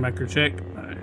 macro check. All right.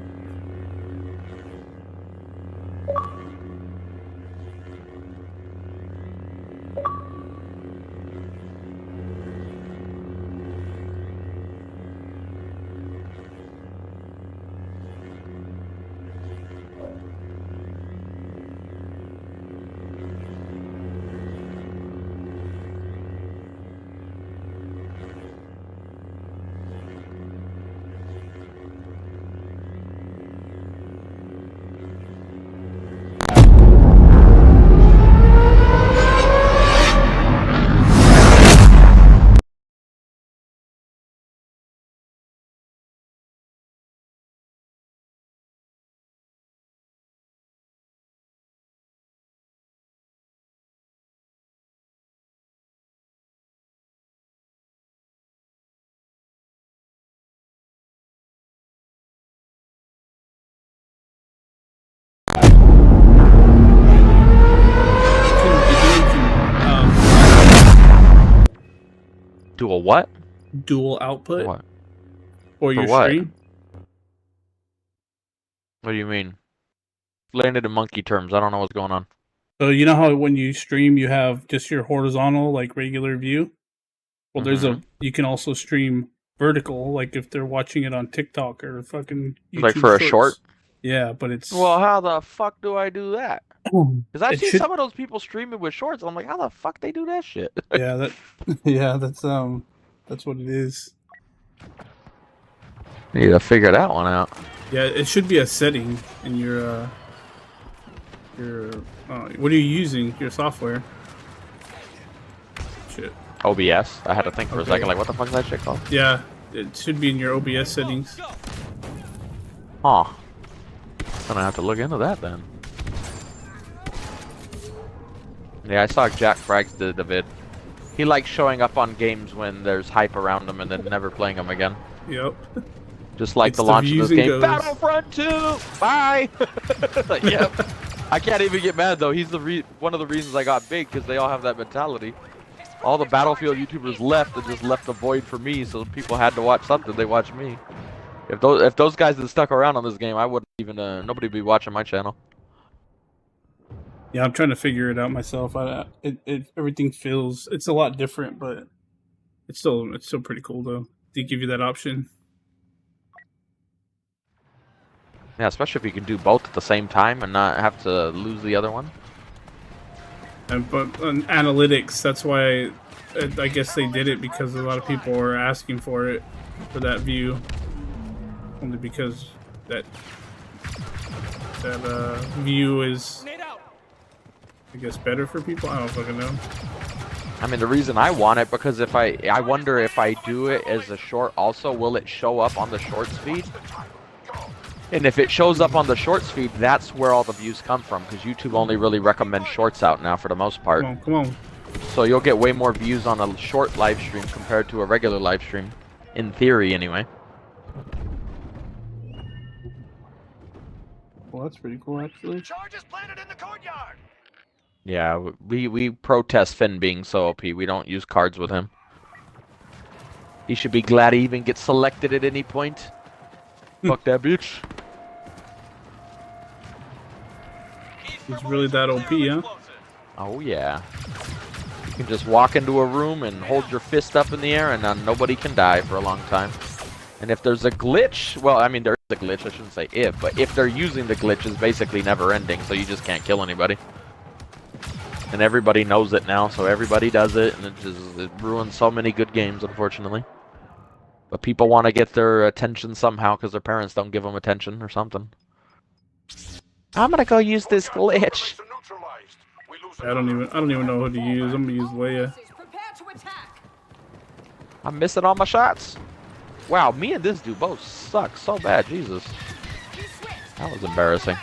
Dual what? Dual output What? for your what? stream. What do you mean? Explain it in monkey terms. I don't know what's going on. So you know how when you stream you have just your horizontal like regular view? Well, there's you can also stream vertical, like if they're watching it on TikTok or fucking YouTube like for Shorts. a short? Yeah, but it's Well, how the fuck do I do that? Because I've seen some of those people streaming with shorts. I'm like, how the fuck they do that shit? Yeah, that's what it is. Need to figure that one out. Yeah, it should be a setting in your what are you using? Your software? Shit. OBS. I had to think for a second, like, what the fuck is that shit called? Yeah, it should be in your OBS settings. Huh. Gonna have to look into that then. Yeah, I saw Jack Frags did the vid. He likes showing up on games when there's hype around them and then never playing them again. Yep. Just like It's the launch of this game. goes. Battlefront 2! Bye! Like, yep. I can't even get mad though. He's one of the reasons I got big, because they all have that mentality. All the Battlefield YouTubers left and just left a void for me, so people had to watch something. They watched me. If those guys had stuck around on this game, I wouldn't even nobody would be watching my channel. Yeah, I'm trying to figure it out myself. Everything feels it's a lot different, but it's still pretty cool though. They give you that option. Yeah, especially if you can do both at the same time and not have to lose the other one. But on analytics, that's why I guess they did it, because a lot of people are asking for it, for that view, only because that view is, I guess, better for people. I don't fucking know. I mean, the reason I want it, because if I wonder if I do it as a short also, will it show up on the shorts feed? And if it shows up on the shorts feed, that's where all the views come from, because YouTube only really recommends shorts out now for the most part. Come on. So you'll get way more views on a short live stream compared to a regular live stream, in theory anyway. Well, that's pretty cool, actually. Charges planted in the courtyard. Yeah, we protest Finn being so OP. We don't use cards with him. He should be glad he even gets selected at any point. Fuck that bitch. He's really that OP, huh? Oh yeah. You can just walk into a room and hold your fist up in the air and nobody can die for a long time. And if there's a glitch, well, I mean, there is a glitch, I shouldn't say if, but if they're using the glitch, it's basically never ending, so you just can't kill anybody. And everybody knows it now, so everybody does it, and it ruins so many good games, unfortunately. But people want to get their attention somehow because their parents don't give them attention or something. I'm gonna go use this glitch. I don't even know who to use. I'm gonna use Leia. I'm missing all my shots. Wow, me and this dude both suck so bad. Jesus, that was embarrassing.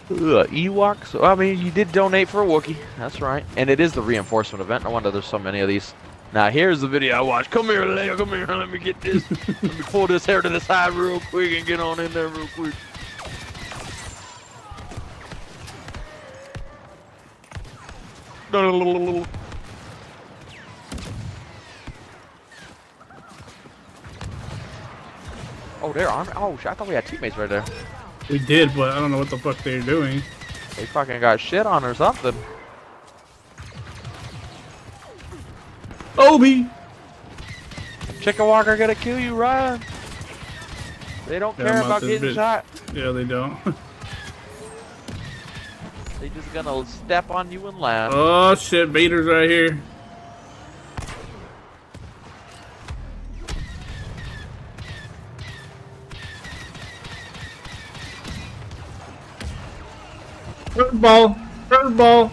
Ewoks? I mean, you did donate for a Wookiee. That's right. And it is the reinforcement event. No wonder there's so many of these. Now here's the video I watched. Come here, Leo. Come here. Let me get this. Let me pull this hair to the side real quick and get on in there real quick. Oh, they're on. Oh, shit, I thought we had teammates right there. We did, but I don't know what the fuck they're doing. They fucking got shit on or something. Obi! Chicken Walker gonna kill you, Ryan. They don't care about getting shot. Yeah, they don't. They just gonna step on you and laugh. Oh shit, Vader's right here. Third ball. Third ball.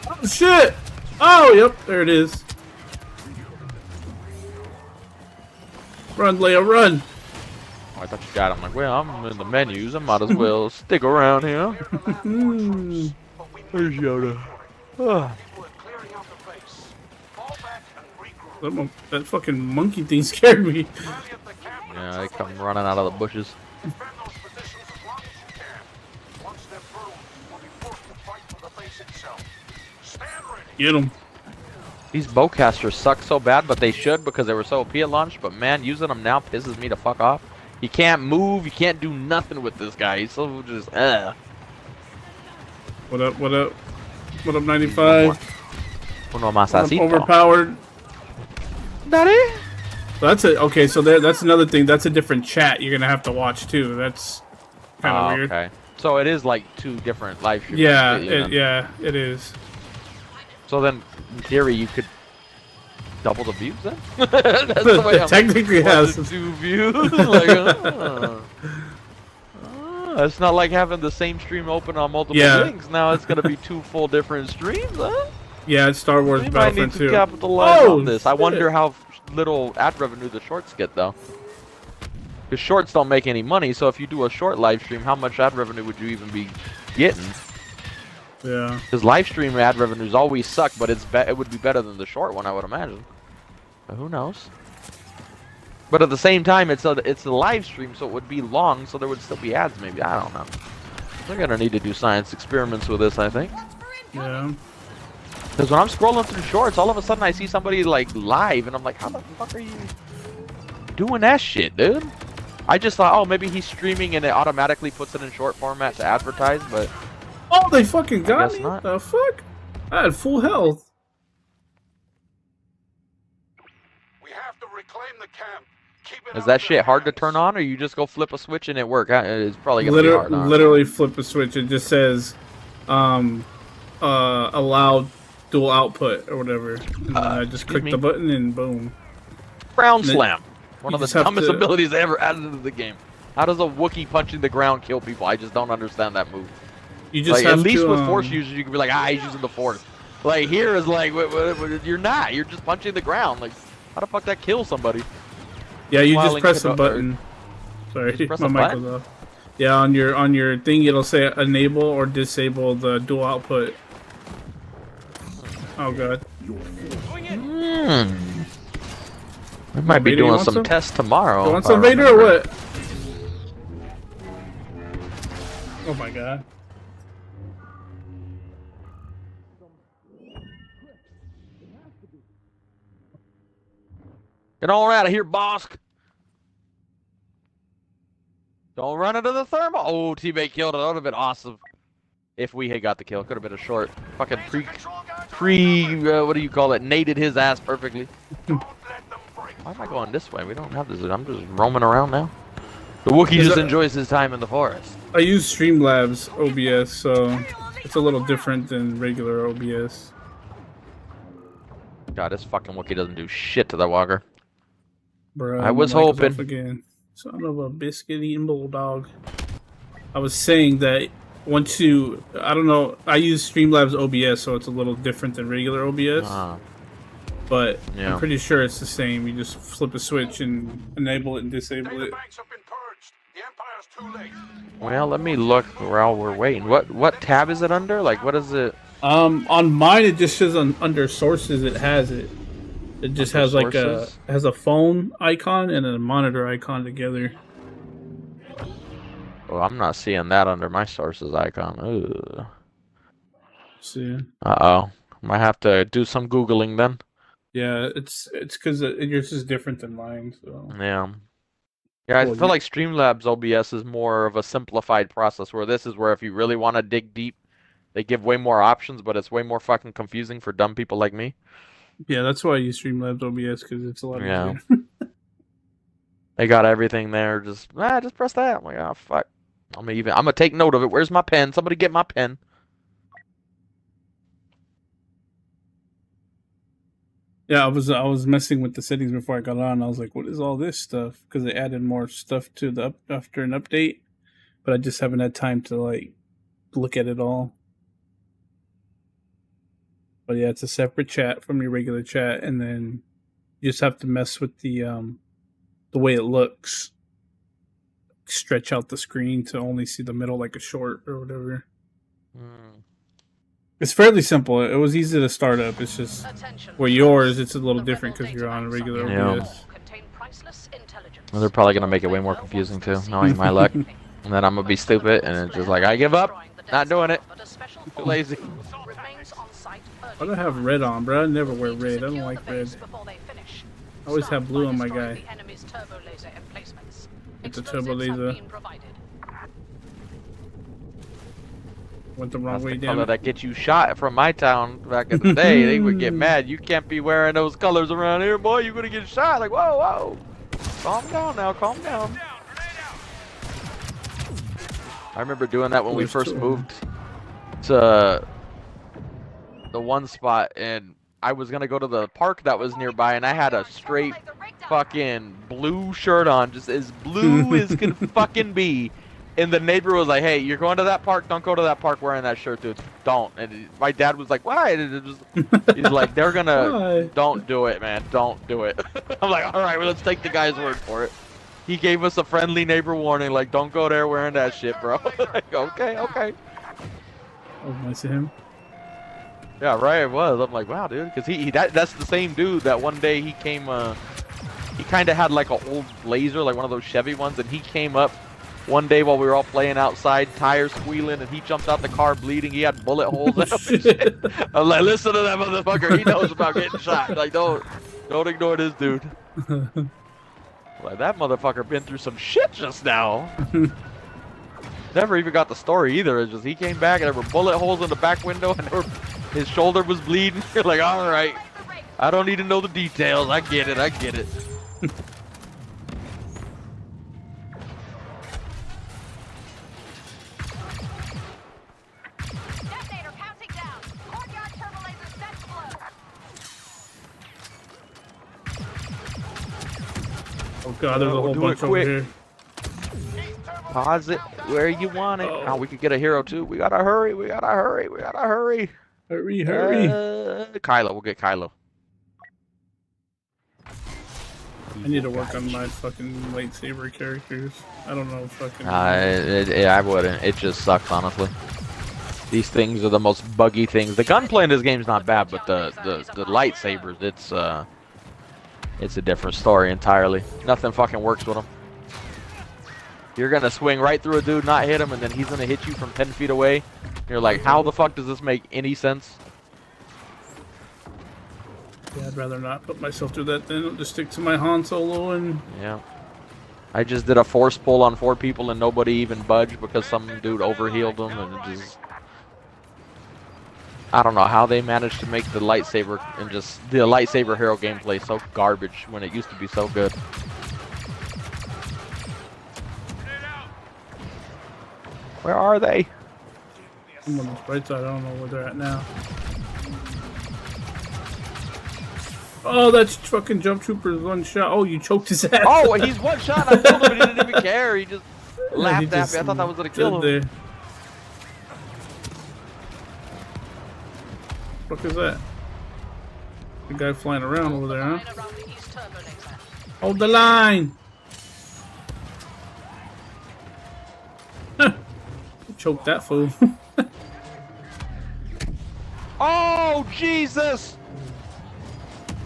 Oh shit! Oh, yep, there it is. Run, Leo, run! Oh, I thought you got him. Like, well, I'm in the menus. I might as well stick around here. Where's Yoda? That fucking monkey thing scared me. Yeah, they come running out of the bushes. Get him. These bowcasters suck so bad, but they should because they were so OP at launch. But man, using them now pisses me the fuck off. You can't move, you can't do nothing with this guy. He's so just What up, what up? What up, 95? Uno más así. Overpowered. Daddy? That's it. Okay, so that's another thing. That's a different chat you're gonna have to watch too. That's kind of weird. Okay. So it is like two different live streams. Yeah, it is. So then, in theory, you could double the views then? That's the way I'm technically has 2 views. Like, it's not like having the same stream open on multiple links. Now it's gonna be 2 full different streams, huh? Yeah, it's Star Wars Battlefront too. too. Capitalize on this. I wonder how little ad revenue the shorts get though. Because shorts don't make any money, so if you do a short live stream, how much ad revenue would you even be getting? Yeah. Because live stream ad revenues always suck, but it would be better than the short one, I would imagine. But who knows? But at the same time, it's a live stream, so it would be long, so there would still be ads. Maybe, I don't know. They're gonna need to do science experiments with this, I think. Yeah. Because when I'm scrolling through shorts, all of a sudden I see somebody like live, and I'm like, how the fuck are you doing that shit, dude? I just thought, oh, maybe he's streaming and it automatically puts it in short format to advertise, but oh, they fucking got me. Not. The fuck? I had full health. We have to reclaim the camp. Is that shit hard to turn on, or you just go flip a switch and it work? It's probably gonna be hard. Literally flip a switch. It just says, allow dual output or whatever. And I just click the button and boom. Ground slam. One of the dumbest to... abilities they ever added into the game. How does a Wookiee punching the ground kill people? I just don't understand that move. You just like, have at least to, with Force users, you can be like, he's using the Force. Like here is like, you're not. You're just punching the ground. Like, how the fuck that kill somebody? Yeah, you just press a button. Sorry, my mic was off. Yeah, on your thing, it'll say enable or disable the dual output. Oh god. We might be doing some tests tomorrow. You want some Vader or what? Oh my god. Get on out of here, boss. Don't run into the thermal. Oh, teammate killed it. That would have been awesome. If we had got the kill, could have been a short. Fucking what do you call it? Nated his ass perfectly. Why am I going this way? We don't have this. I'm just roaming around now. The Wookiee just enjoys his time in the forest. I use Streamlabs OBS, so it's a little different than regular OBS. God, this fucking Wookiee doesn't do shit to the walker. Bruh, I was hoping. Again. Son of a biscuit eating bulldog. I was saying that once you, I don't know, I use Streamlabs OBS, so it's a little different than regular OBS. But yeah. I'm pretty sure it's the same. You just flip a switch and enable it and disable it. Well, let me look while we're waiting. What tab is it under? Like, what is it? On mine it just says under sources it has it. It just Under has like sources? a phone icon and a monitor icon together. Oh, I'm not seeing that under my sources icon. Ugh. See. Uh-oh. Might have to do some Googling then. Yeah, it's because yours is different than mine. So Yeah. Yeah, I well, feel like Streamlabs OBS is more of a simplified process, where this is where if you really want to dig deep, they give way more options, but it's way more fucking confusing for dumb people like me. yeah, that's why I use Streamlabs OBS because it's a lot Yeah. easier. They got everything there. Just press that. I'm like, oh fuck. I'm gonna take note of it. Where's my pen? Somebody get my pen. Yeah, I was messing with the settings before I got on. I was like, "What is all this stuff?" Because they added more stuff to the after an update, but I just haven't had time to like look at it all. But yeah, it's a separate chat from your regular chat, and then you just have to mess with the way it looks. Stretch out the screen to only see the middle, like a short or whatever. It's fairly simple. It was easy to start up. It's just where yours, it's a little different because you're on a regular OBS. Well, they're probably gonna make it way more confusing too, knowing my luck. And then I'm gonna be stupid, and it's just like, I give up. Not doing it. Too lazy. I don't have red on, bro. I never wear red. I don't like red. I always have blue on my guy. It's a turbo laser. Went the wrong That's way, the damn color it. that gets you shot from my town back in the day. They would get mad. You can't be wearing those colors around here, boy. You're gonna get shot. Like, whoa, whoa. Calm down now. Calm down. I remember doing that when we first moved to the one spot, and I was gonna go to the park that was nearby, and I had a straight fucking blue shirt on, just as blue as can fucking be. And the neighbor was like, "Hey, you're going to that park? Don't go to that park wearing that shirt, dude. Don't." And my dad was like, "Why?" He's like, "They're gonna, don't do it, man. Don't do it." I'm like, "All right, well, let's take the guy's word for it." He gave us a friendly neighbor warning, like, "Don't go there wearing that shit, bro." Like, okay, okay. Oh, nice of him. Yeah, right. It was. I'm like, wow, dude, because that's the same dude that one day he came. He kind of had like an old Blazer, like one of those Chevy ones, and he came up one day while we were all playing outside, tires squealing, and he jumped out the car bleeding. He had bullet holes in him and shit. I'm like, listen to that motherfucker. He knows about getting shot. Like, don't ignore this dude. Like, that motherfucker been through some shit just now. Never even got the story either. It's just he came back and there were bullet holes in the back window and his shoulder was bleeding. You're like, all right. I don't need to know the details. I get it. I get it. Oh god, there's a whole bunch over here. Pause it where you want it. Oh, we could get a hero too. We gotta hurry. We gotta hurry. We gotta hurry. Hurry, hurry. Kylo. We'll get Kylo. I need to work on my fucking lightsaber characters. I don't know fucking... I wouldn't. It just sucks, honestly. These things are the most buggy things. The gunplay in this game's not bad, but the lightsabers, it's a different story entirely. Nothing fucking works with them. You're gonna swing right through a dude, not hit him, and then he's gonna hit you from 10 feet away. You're like, how the fuck does this make any sense? Yeah, I'd rather not put myself through that then. I'll just stick to my Han Solo and... Yeah. I just did a force pull on 4 people and nobody even budged because some dude overhealed them, and it just... I don't know how they managed to make the lightsaber and just the lightsaber hero gameplay so garbage when it used to be so good. Where are they? I'm on this right side. I don't know where they're at now. Oh, that's fucking Jump Trooper's one shot. Oh, you choked his ass. Oh, he's one shot. I told him and he didn't even care. He just laughed at me. I thought that was gonna kill him. There. What is that? The guy flying around over there, huh? Hold the line! Choke that fool. Oh, Jesus!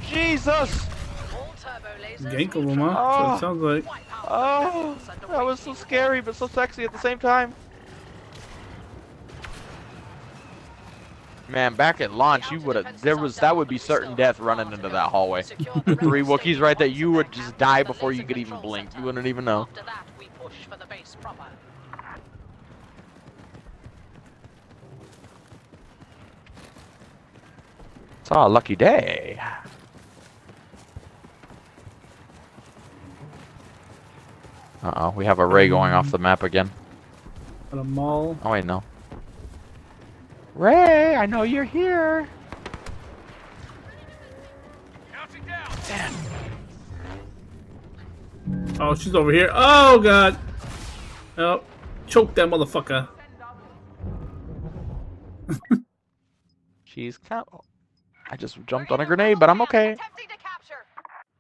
Jesus! Gank them, huh? Oh. So it sounds like. Oh, that was so scary, but so sexy at the same time. Man, back at launch, you would have. That would be certain death running into that hallway. 3 Wookiees right there, you would just die before you could even blink. You wouldn't even know. It's a lucky day. Uh-oh, we have a ray going off the map again. At a mall. Oh, wait, no. Ray, I know you're here. Damn. Oh, she's over here. Oh, God. Oh, choke that motherfucker. She's I just jumped on a grenade, but I'm okay.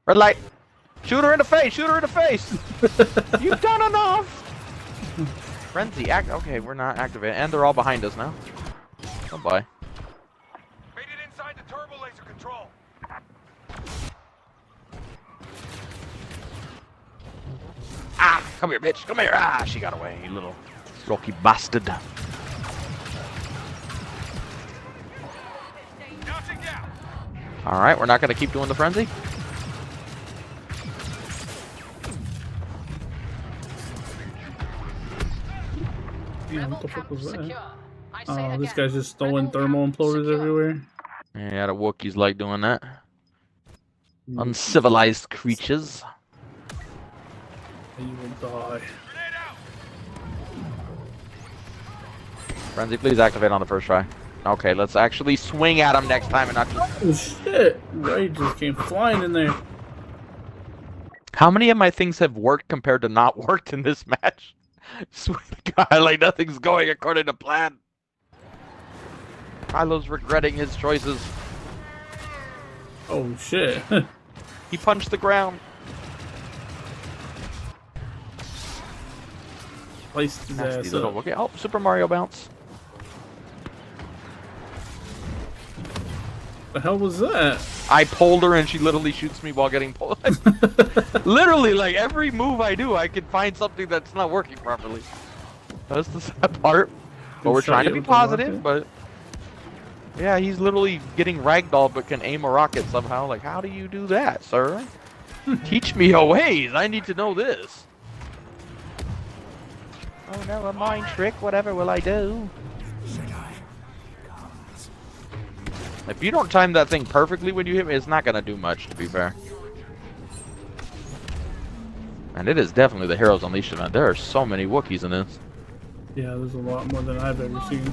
Red light. Shoot her in the face. Shoot her in the face. You've done enough. Frenzy. Okay, we're not activated. And they're all behind us now. Oh, bye. Made it inside the turbo laser control. Ah, come here, bitch. Come here. Ah, she got away, you little rocky bastard. All right, we're not going to keep doing the frenzy. Yeah, what the fuck was that? Oh, this guy's just throwing thermal imploders everywhere. Yeah, the Wookiees like doing that. Uncivilized creatures. You will die. Frenzy, please activate on the first try. Okay, let's actually swing at him next time and not just... Oh shit! Ray just came flying in there. How many of my things have worked compared to not worked in this match? Swear to God, like nothing's going according to plan. Kylo's regretting his choices. Oh shit. He punched the ground. Placed his Nasty ass little up. Wookiee. Oh, Super Mario bounce. The hell was that? I pulled her and she literally shoots me while getting pulled. Literally, like every move I do, I can find something that's not working properly. That's the sad part. But we're trying to be positive, but... Yeah, he's literally getting ragdolled but can aim a rocket somehow. Like, how do you do that, sir? Teach me your ways. I need to know this. Oh, never mind, trick. Whatever will I do? If you don't time that thing perfectly when you hit me, it's not going to do much, to be fair. And it is definitely the Heroes Unleashed event. There are so many Wookiees in this. Yeah, there's a lot more than I've ever seen.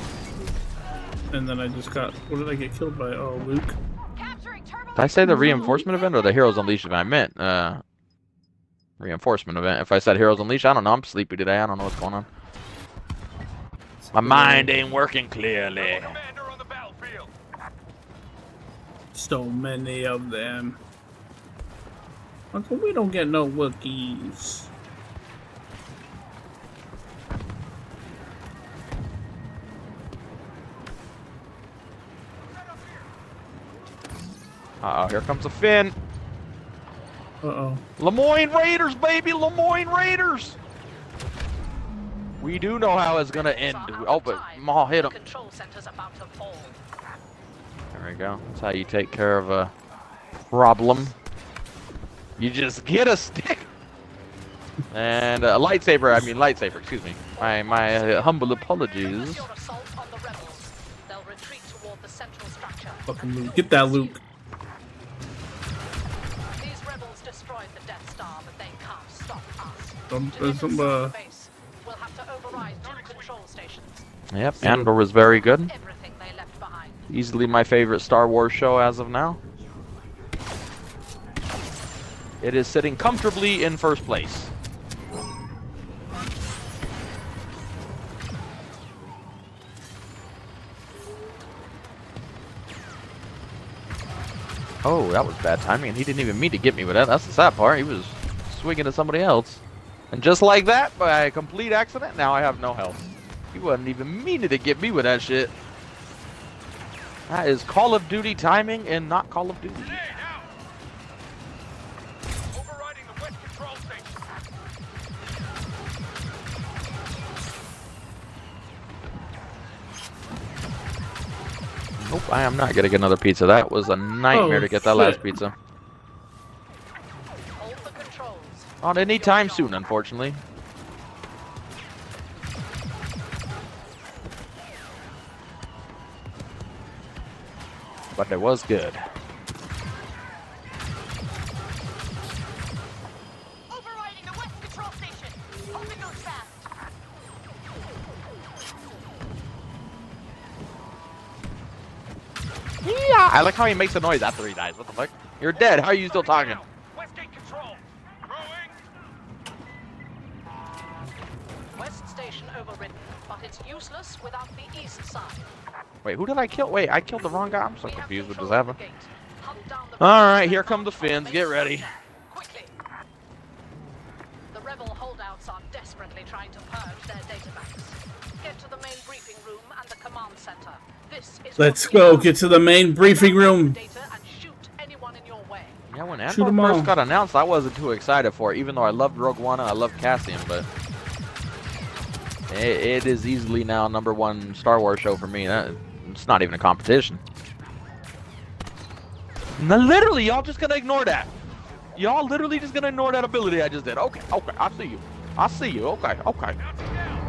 And then I just got... What did I get killed by? Oh, Luke. Did I say the Reinforcement event or the Heroes Unleashed event? I meant Reinforcement event. If I said Heroes Unleashed, I don't know. I'm sleepy today. I don't know what's going on. My mind ain't working clearly. So many of them. Uncle, we don't get no Wookiees. Uh-oh, here comes a Finn. Uh-oh. Lemoyne Raiders, baby! Lemoyne Raiders! We do know how it's gonna end. Oh, but Maul hit him. There we go. That's how you take care of a problem. You just get a stick. And a lightsaber, excuse me. My humble apologies. Fucking Luke. Get that Luke. Yep, Andor was very good. Easily my favorite Star Wars show as of now. It is sitting comfortably in first place. Oh, that was bad timing, and he didn't even mean to get me with that. That's the sad part. He was swinging at somebody else. And just like that, by a complete accident, now I have no health. He wasn't even meaning to get me with that shit. That is Call of Duty timing and not Call of Duty. Grenade out! Overriding the west control station. Nope, I am not getting another pizza. That was a nightmare Oh, to get that last shit. pizza. Hold the controls. Not any time soon, unfortunately. But it was good. Overriding the west control station. Hope it goes fast. Yeah, I like how he makes a noise after he dies. What the fuck? You're dead. How are you still talking? Westgate control. Growing. West station overridden, but it's useless without the east side. Wait, who did I kill? Wait, I killed the wrong guy. I'm so We have confused what just control of happened. the gate. Hunt down the All right, rebels here and come the launch our Finns. main Get ready. structure. Quickly. The rebel holdouts are desperately trying to purge their data banks. Get to the main briefing room and the command center. This is Let's what we go. are. Get to the main briefing Download room. the data and shoot anyone in your way. Yeah, when Shoot Andor 'em all. first got announced, I wasn't too excited for it, even though I loved Rogue One and I love Cassian, but it is easily now #1 Star Wars show for me. It's not even a competition. Now, literally, y'all just gonna ignore that. Y'all literally just gonna ignore that ability I just did. Okay, okay, I see you. I see you. Okay, okay.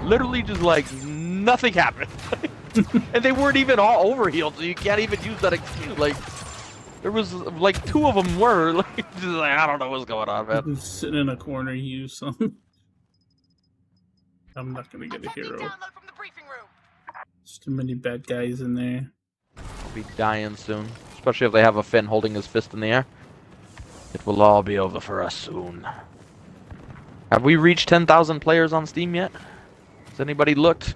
Literally just like nothing happened. And they weren't even all overhealed, so you can't even use that excuse. Like, there was like 2 of them were like, just like, I don't know what's going on, man. Just sitting in a corner, use some. I'm not gonna get a Attempting hero. download from the briefing room. There's too many bad guys in there. I'll be dying soon, especially if they have a Finn holding his fist in the air. It will all be over for us soon. Have we reached 10,000 players on Steam yet? Has anybody looked?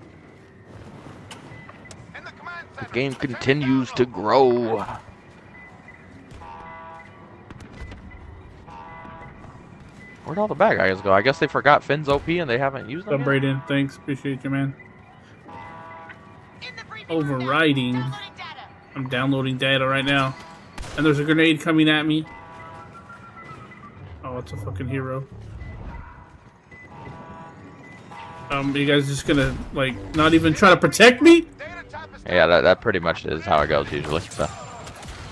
In the command The center. game continues to grow. Where'd all the bad guys go? I guess they forgot Finn's OP and they haven't used them Up yet? right in. Thanks. Appreciate you, man. In the briefing room now. Overriding. Downloading data. I'm downloading data right now. And there's a grenade coming at me. Oh, it's a fucking hero. You guys just gonna, like, not even try to protect me? Data tap is Yeah, that pretty much is how it goes usually. So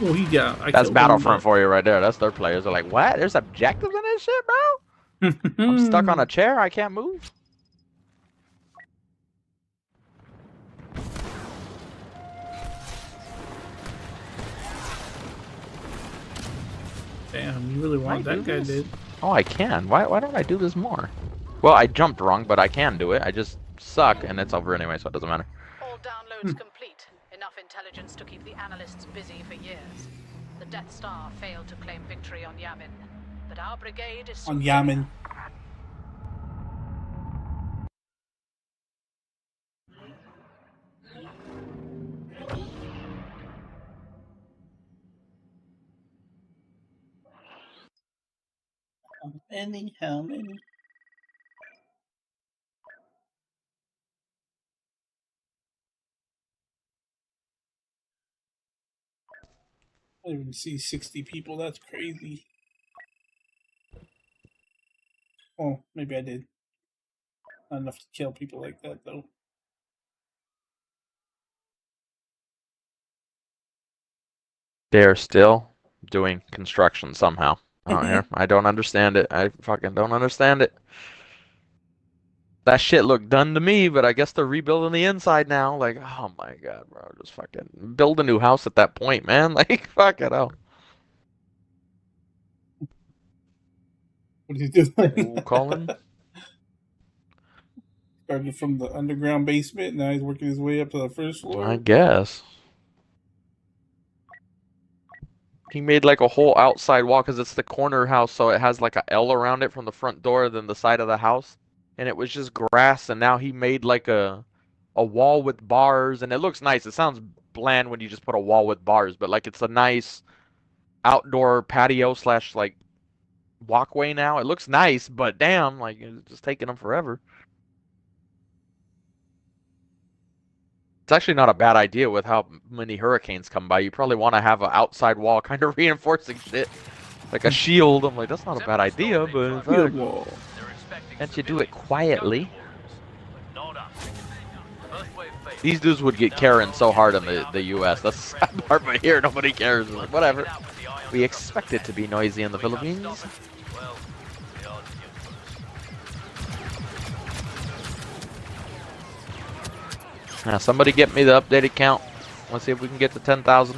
Oh, he got. that's Battlefront for you right there. That's their players. They're like, what? There's objectives in this shit, bro? I'm stuck on a chair. I can't move. Damn, you really want Can I that do guy, this? dude. Oh, I can. Why don't I do this more? Well, I jumped wrong, but I can do it. I just suck, and it's over anyway, so it doesn't matter. All downloads complete. Enough intelligence to keep the analysts busy for years. The Death Star failed to claim victory on Yavin, but our brigade is On superior. Yaman. How many? I didn't even see 60 people. That's crazy. Oh, maybe I did. Not enough to kill people like that, though. They're still doing construction somehow. Out here. I don't understand it. I fucking don't understand it. That shit looked done to me, but I guess they're rebuilding the inside now. Like, oh my god, bro. Just fucking build a new house at that point, man. Like, fuck it out. What are you doing? Ooh, Colin. Started from the underground basement, now he's working his way up to the first I floor. guess. He made like a whole outside wall because it's the corner house, so it has like a L around it from the front door than the side of the house. And it was just grass, and now he made like a wall with bars, and it looks nice. It sounds bland when you just put a wall with bars, but like it's a nice outdoor patio slash like walkway now. It looks nice, but damn, like it's just taking them forever. It's actually not a bad idea with how many hurricanes come by. You probably want to have an outside wall kind of reinforcing shit. Like a shield. I'm like, that's not a bad idea, but Field wall. can't you do it quietly? These dudes would get Karen so hard in the US. That's the sad part, but here nobody cares. Like, whatever. We expect it to be noisy in the Philippines. Now, somebody get me the updated count. Let's see if we can get to 10,000.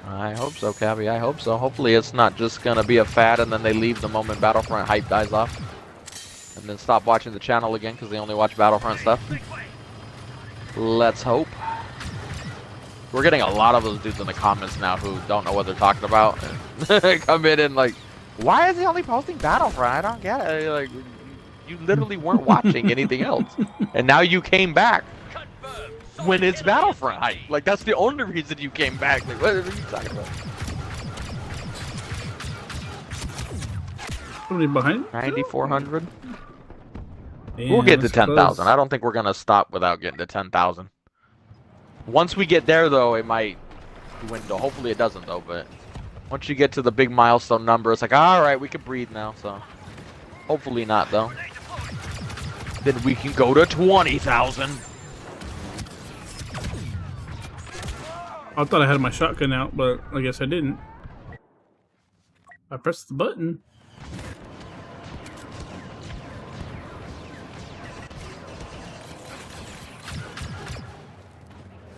I hope so, Cabby. I hope so. Hopefully it's not just going to be a fad and then they leave the moment Battlefront hype dies off. And then stop watching the channel again because they only watch Battlefront stuff. Let's hope. We're getting a lot of those dudes in the comments now who don't know what they're talking about. And come in and like, why is he only posting Battlefront? I don't get it. Like, you literally weren't watching anything else. And now you came back when it's Battlefront hype. Like, that's the only reason you came back. Like, what are you talking about? Somebody behind? 9,400. We'll get to 10,000. I don't think we're going to stop without getting to 10,000. Once we get there, though, it might dwindle. Hopefully it doesn't, though, but once you get to the big milestone number, it's like, all right, we can breathe now, so hopefully not, though. Then we can go to 20,000. I thought I had my shotgun out, but I guess I didn't. I pressed the button.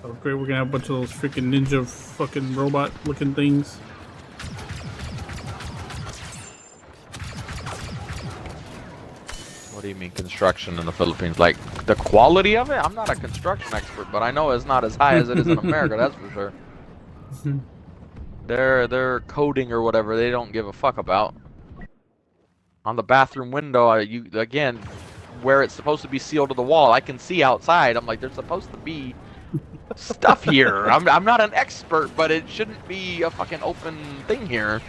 Oh great, we're gonna have a bunch of those freaking ninja fucking robot looking things. What do you mean construction in the Philippines? Like the quality of it? I'm not a construction expert, but I know it's not as high as it is in America, that's for sure. Their coding or whatever, they don't give a fuck about. On the bathroom window, you again, where it's supposed to be sealed to the wall, I can see outside. I'm like, there's supposed to be stuff here. I'm not an expert, but it shouldn't be a fucking open thing here.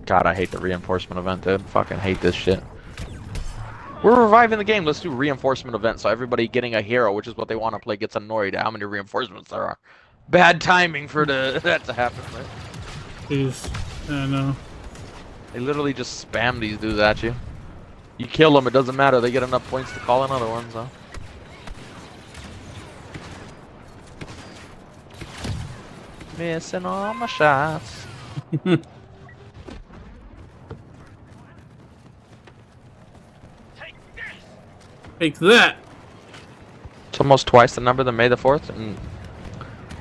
God, I hate the reinforcement event, dude. Fucking hate this shit. We're reviving the game. Let's do reinforcement event so everybody getting a hero, which is what they want to play, gets annoyed at how many reinforcements there are. Bad timing for that to happen, right? Jeez, I know. They literally just spam these dudes at you. You kill them, it doesn't matter. They get enough points to call another one, so. Missing all my shots. Take that! It's almost twice the number than May the 4th. And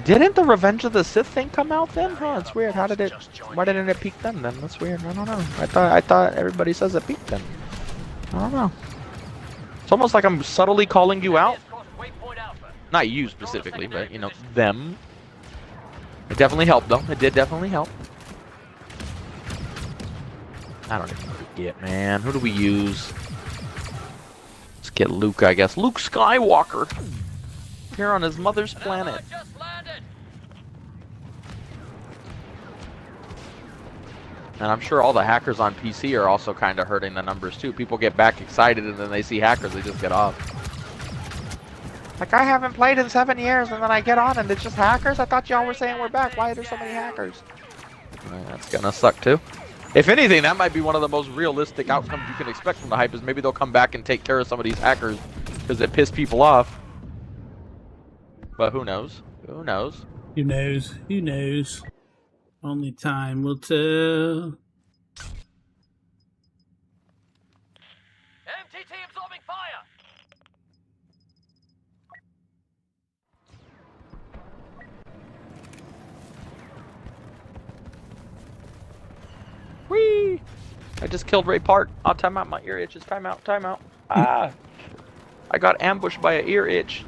didn't the Revenge of the Sith thing come out then? Huh, it's weird. How did it? Why didn't it peak then? That's weird. I don't know. I thought everybody says it peaked then. I don't know. It's almost like I'm subtly calling you out. Not you specifically, but you know them. It definitely helped though. It did definitely help. I don't even know what to get, man. Who do we use? Let's get Luke, I guess. Luke Skywalker. Here on his mother's planet. And I'm sure all the hackers on PC are also kind of hurting the numbers too. People get back excited and then they see hackers, they just get off. Like, I haven't played in 7 years and then I get on and it's just hackers? I thought y'all were saying we're back. Why are there so many hackers? That's gonna suck too. If anything, that might be one of the most realistic outcomes you can expect from the hype, is maybe they'll come back and take care of some of these hackers because it pissed people off. But who knows? Who knows? Who knows? Who knows? Only time will tell. MTT absorbing fire! Whee! I just killed Ray Park. I'll time out, my ear itches. Time out, time out. Ah! I got ambushed by an ear itch.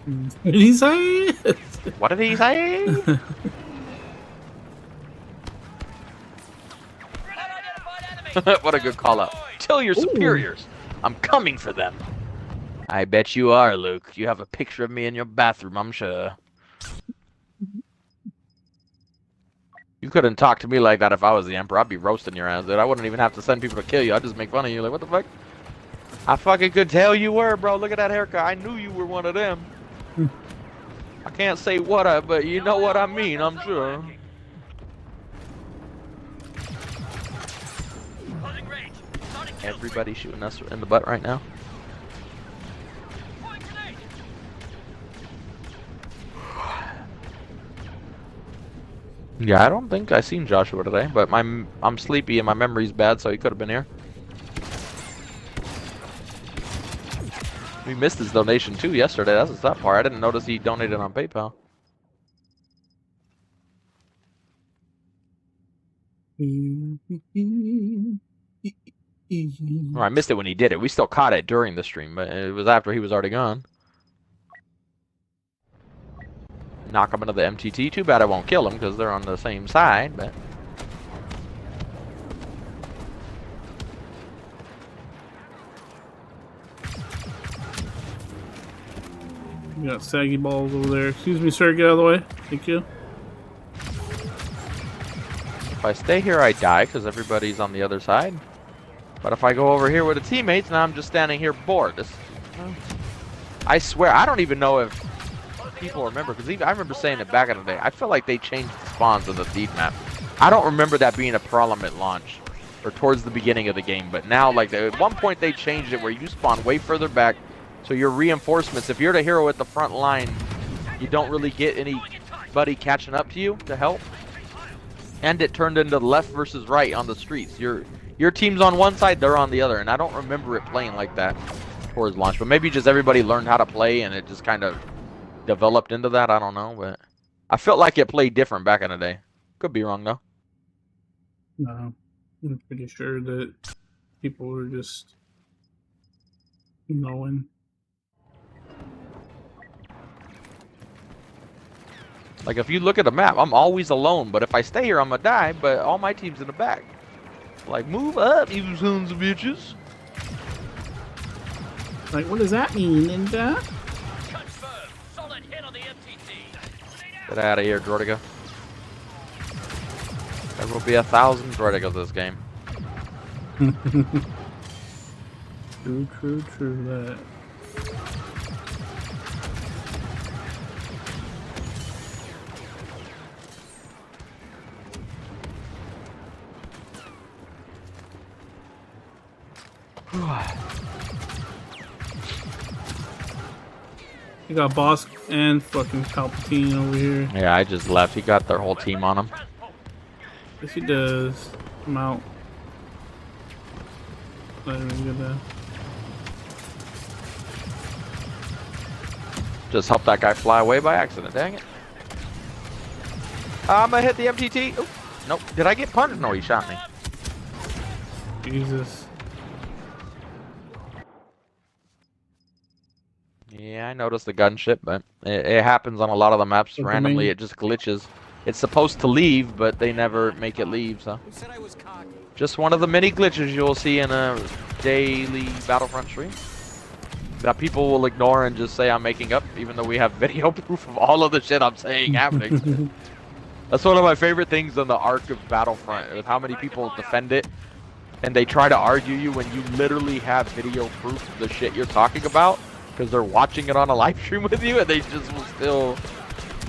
What did he say? What did he say? What a good call out. Tell your superiors. I'm coming for them. I bet you are, Luke. You have a picture of me in your bathroom, I'm sure. You couldn't talk to me like that if I was the Emperor. I'd be roasting your ass, dude. I wouldn't even have to send people to kill you. I'd just make fun of you. Like, what the fuck? I fucking could tell you were, bro. Look at that haircut. I knew you were one of them. I can't say what but you know what I mean, I'm sure. Everybody shooting us in the butt right now. Yeah, I don't think I seen Joshua today, but I'm sleepy and my memory's bad, so he could have been here. We missed his donation too yesterday. That's the sad part. I didn't notice he donated on PayPal. Oh, I missed it when he did it. We still caught it during the stream, but it was after he was already gone. Knock him into the MTT. Too bad I won't kill him because they're on the same side, but... You got saggy balls over there. Excuse me, sir. Get out of the way. Thank you. If I stay here, I die because everybody's on the other side. But if I go over here with the teammates, now I'm just standing here bored. I swear, I don't even know if people remember, because I remember saying it back in the day. I feel like they changed the spawns in the Theed map. I don't remember that being a problem at launch or towards the beginning of the game. But now, like, at one point they changed it where you spawn way further back. So your reinforcements, if you're the hero at the front line, you don't really get anybody catching up to you to help. And it turned into left versus right on the streets. Your team's on one side, they're on the other. And I don't remember it playing like that towards launch. But maybe just everybody learned how to play and it just kind of developed into that. I don't know. But I felt like it played different back in the day. Could be wrong, though. No, I'm pretty sure that people were just knowing. Like, if you look at the map, I'm always alone, but if I stay here, I'm gonna die, but all my team's in the back. Like, move up, you sons of bitches. Like, what does that mean, Ninja? Get out of here, Droidiga. There will be 1,000 Droidigas this game. True that. You got Boss and fucking Palpatine over here. Yeah, I just left. He got their whole team on him. Yes, he does. I'm out. Not even good there. Just help that guy fly away by accident, dang it. I'm gonna hit the MTT. Oop. Nope. Did I get punched? No, he shot me. Jesus. Yeah, I noticed the gunship, but it happens on a lot of the maps randomly. It just glitches. It's supposed to leave, but they never make it leave, so. Just one of the many glitches you'll see in a daily Battlefront stream that people will ignore and just say I'm making up, even though we have video proof of all of the shit I'm saying happening. That's one of my favorite things on the arc of Battlefront, is how many people defend it and they try to argue you when you literally have video proof of the shit you're talking about, because they're watching it on a live stream with you and they just will still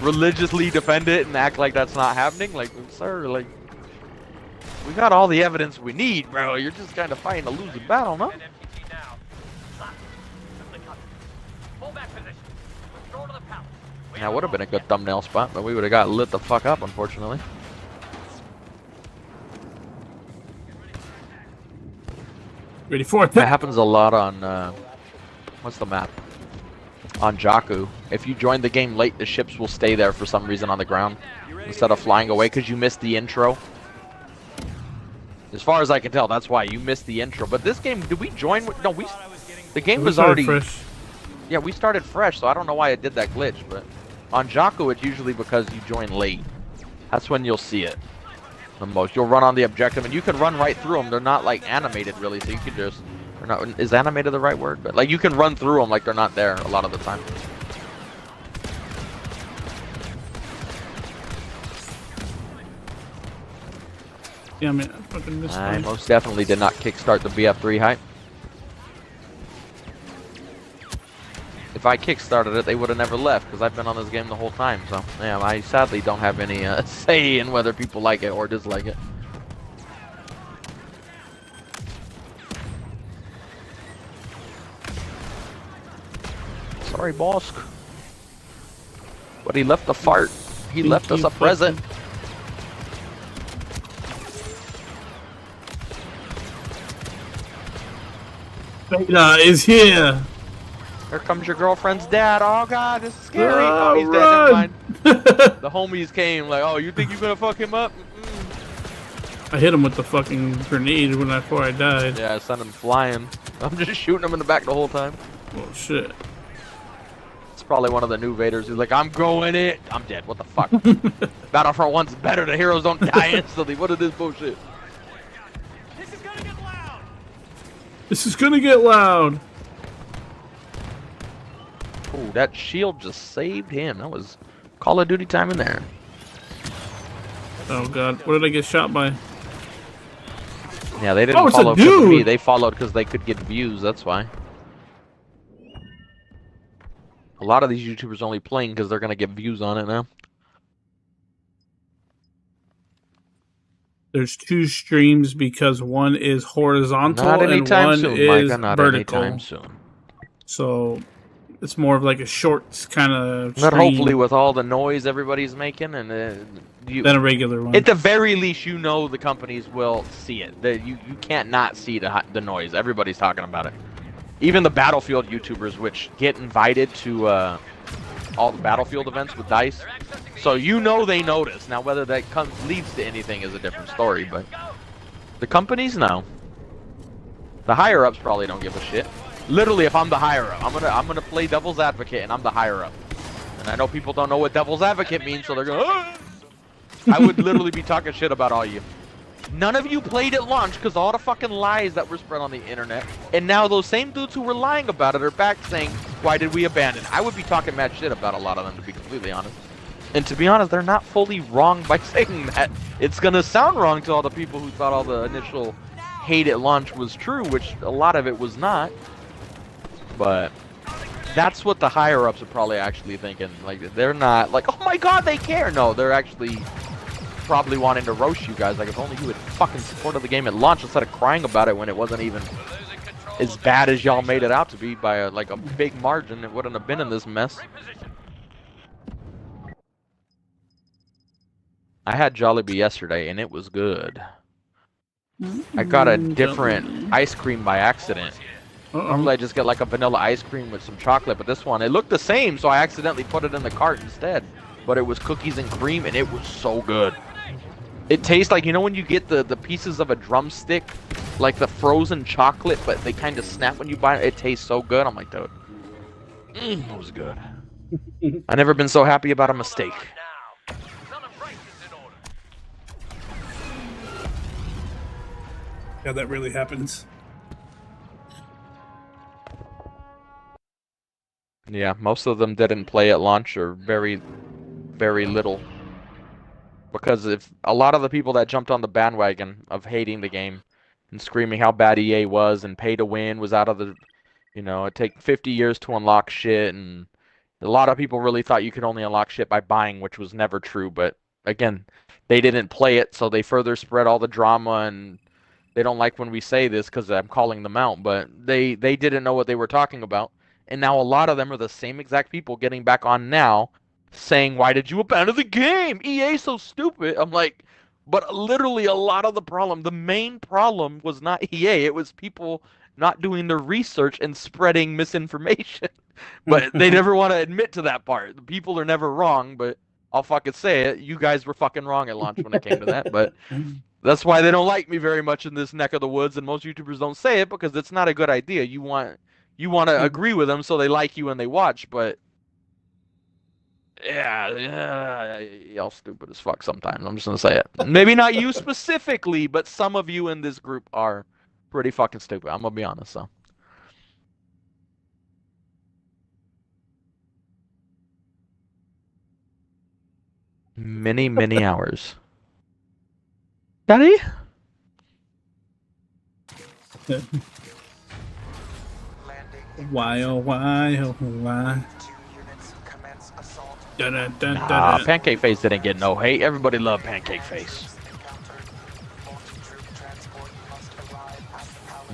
religiously defend it and act like that's not happening. Like, sir, like, we got all the evidence we need, bro. You're just kind of fighting a losing battle, no? That would have been a good thumbnail spot, but we would have got lit the fuck up, unfortunately. Ready for it? That happens a lot on, what's the map? On Jakku. If you join the game late, the ships will stay there for some reason on the ground instead of flying away because you missed the intro. As far as I can tell, that's why you missed the intro. But this game, did we join? No, the game was already fresh. Yeah, we started fresh, so I don't know why it did that glitch. But on Jakku, it's usually because you join late. That's when you'll see it the most. You'll run on the objective, and you can run right through them. They're not like animated really, so you can just Or not, is animated the right word? But like you can run through them like they're not there a lot of the time. Yeah, man, I fucking missed I one. most definitely did not kickstart the BF3 hype. If I kickstarted it, they would have never left because I've been on this game the whole time. So, yeah, I sadly don't have any say in whether people like it or dislike it. Sorry, boss. But he left a fart. He left us a present. Beta is here. Here comes your girlfriend's dad. Oh god, this is scary. Oh, Oh, he's dead. Never mind. The homies came like, oh, you think you're gonna fuck him up? I hit him with the fucking grenade before I died. Yeah, I sent him flying. I'm just shooting him in the back the whole time. Oh shit. It's probably one of the new Vaders who's like, I'm going it. I'm dead. What the fuck? Battlefront 1's better. The heroes don't die instantly. What is this bullshit? This is gonna get loud. This is gonna get loud. Ooh, that shield just saved him. That was Call of Duty time in there. Oh god, what did I get shot by? Yeah, they didn't Oh, it's a follow because of me. dude! They followed because they could get views. That's why. A lot of these YouTubers only playing because they're gonna get views on it now. There's 2 streams because one is horizontal Not and anytime one soon, is Micah. Not vertical. anytime soon. So it's more of like a short kind of But hopefully, with all the noise everybody's making, and than a regular one. at the very least, you know the companies will see it. You can't not see the noise. Everybody's talking about it. Even the Battlefield YouTubers, which get invited to all the Battlefield events with DICE, so you know they notice. Now, whether that leads to anything is a different story, but the companies know. The higher ups probably don't give a shit. Literally, if I'm the higher up, I'm gonna play devil's advocate, and I'm the higher up. And I know people don't know what devil's advocate means, so they're going, ah! I would literally be talking shit about all you. None of you played at launch because all the fucking lies that were spread on the internet, and now those same dudes who were lying about it are back saying, why did we abandon? I would be talking mad shit about a lot of them, to be completely honest. And to be honest, they're not fully wrong by saying that. It's gonna sound wrong to all the people who thought all the initial hate at launch was true, which a lot of it was not. But that's what the higher ups are probably actually thinking. Like, they're not like, oh my god, they care. No, they're actually probably wanting to roast you guys. Like, if only you had fucking supported the game at launch instead of crying about it when it wasn't even as bad as y'all made it out to be by like a big margin. It wouldn't have been in this mess. I had Jollibee yesterday and it was good. I got a different ice cream by accident. Normally I just get like a vanilla ice cream with some chocolate, but this one, it looked the same, so I accidentally put it in the cart instead. But it was cookies and cream, and it was so good. It tastes like, you know when you get the pieces of a drumstick, like the frozen chocolate, but they kind of snap when you bite it? It tastes so good. I'm like, dude, it was good. I've never been so happy about a mistake. Yeah, that really happens. Yeah, most of them didn't play at launch, or very, very little. Because if a lot of the people that jumped on the bandwagon of hating the game and screaming how bad EA was and pay to win was out of the, you know, it take 50 years to unlock shit, and a lot of people really thought you could only unlock shit by buying, which was never true. But again, they didn't play it, so they further spread all the drama, and they don't like when we say this because I'm calling them out, but they didn't know what they were talking about. And now a lot of them are the same exact people getting back on now saying, why did you abandon the game? EA so stupid. I'm like, but literally a lot of the problem, the main problem was not EA. It was people not doing their research and spreading misinformation. But they never want to admit to that part. The people are never wrong, but I'll fucking say it. You guys were fucking wrong at launch when it came to that. But that's why they don't like me very much in this neck of the woods, and most YouTubers don't say it because it's not a good idea. You want to agree with them so they like you and they watch, but yeah, y'all stupid as fuck sometimes. I'm just gonna say it. Maybe not you specifically, but some of you in this group are. Pretty fucking stupid. I'm gonna be honest, so. Many hours. Daddy? Why, oh, why, oh, why? Nah, Pancake Face didn't get no hate. Everybody loved Pancake Face.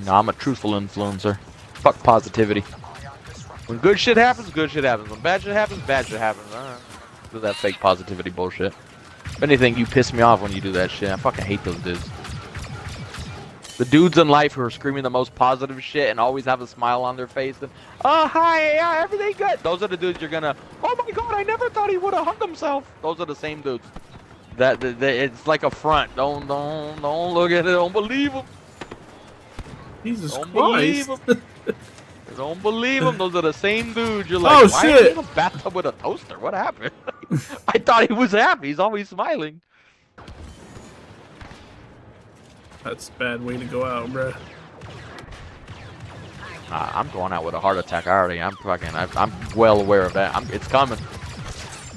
No, I'm a truthful influencer. Fuck positivity. When good shit happens, good shit happens. When bad shit happens, bad shit happens. Do that fake positivity bullshit. If anything, you piss me off when you do that shit. I fucking hate those dudes. The dudes in life who are screaming the most positive shit and always have a smile on their face and, oh, hi, yeah, everything good. Those are the dudes you're gonna, oh my god, I never thought he would have hung himself. Those are the same dudes. That it's like a front. Don't look at it. Don't believe them. Jesus Don't Christ. believe them. Don't believe them. Those are the same dudes. You're like, Oh, why shit. are you in a bathtub with a toaster? What happened? I thought he was happy. He's always smiling. That's a bad way to go out, bruh. I'm going out with a heart attack already. I'm well aware of that. It's coming.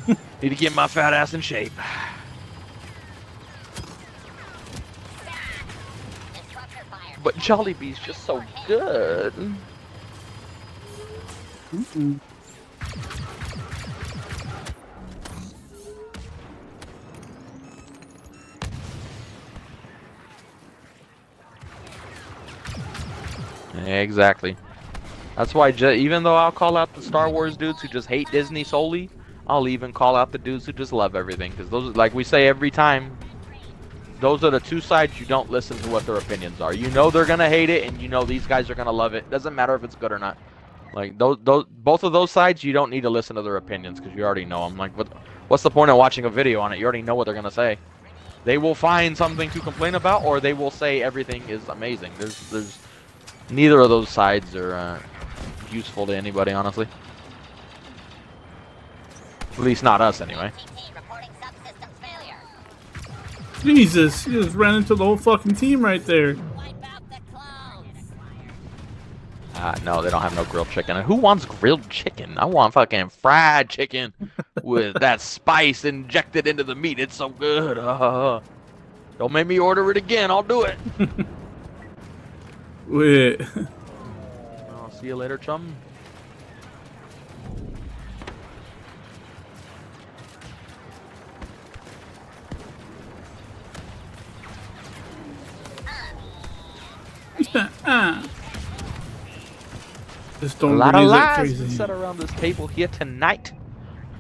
Need to get my fat ass in shape. But Jollibee's just so good. Mm-mm. Exactly. That's why even though I'll call out the Star Wars dudes who just hate Disney solely, I'll even call out the dudes who just love everything. Because those, like we say every time, those are the two sides you don't listen to what their opinions are. You know they're gonna hate it, and you know these guys are gonna love it. Doesn't matter if it's good or not. Like both of those sides, you don't need to listen to their opinions because you already know them. Like, what's the point of watching a video on it? You already know what they're gonna say. They will find something to complain about, or they will say everything is amazing. There's neither of those sides are useful to anybody, honestly. At least not us, anyway. Jesus, you just ran into the whole fucking team right there. No, they don't have no grilled chicken. And who wants grilled chicken? I want fucking fried chicken with that spice injected into the meat. It's so good. Don't make me order it again. I'll do it. Wait. I'll see you later, chum. Just A don't lot of raise it lies crazy. set around this table here tonight.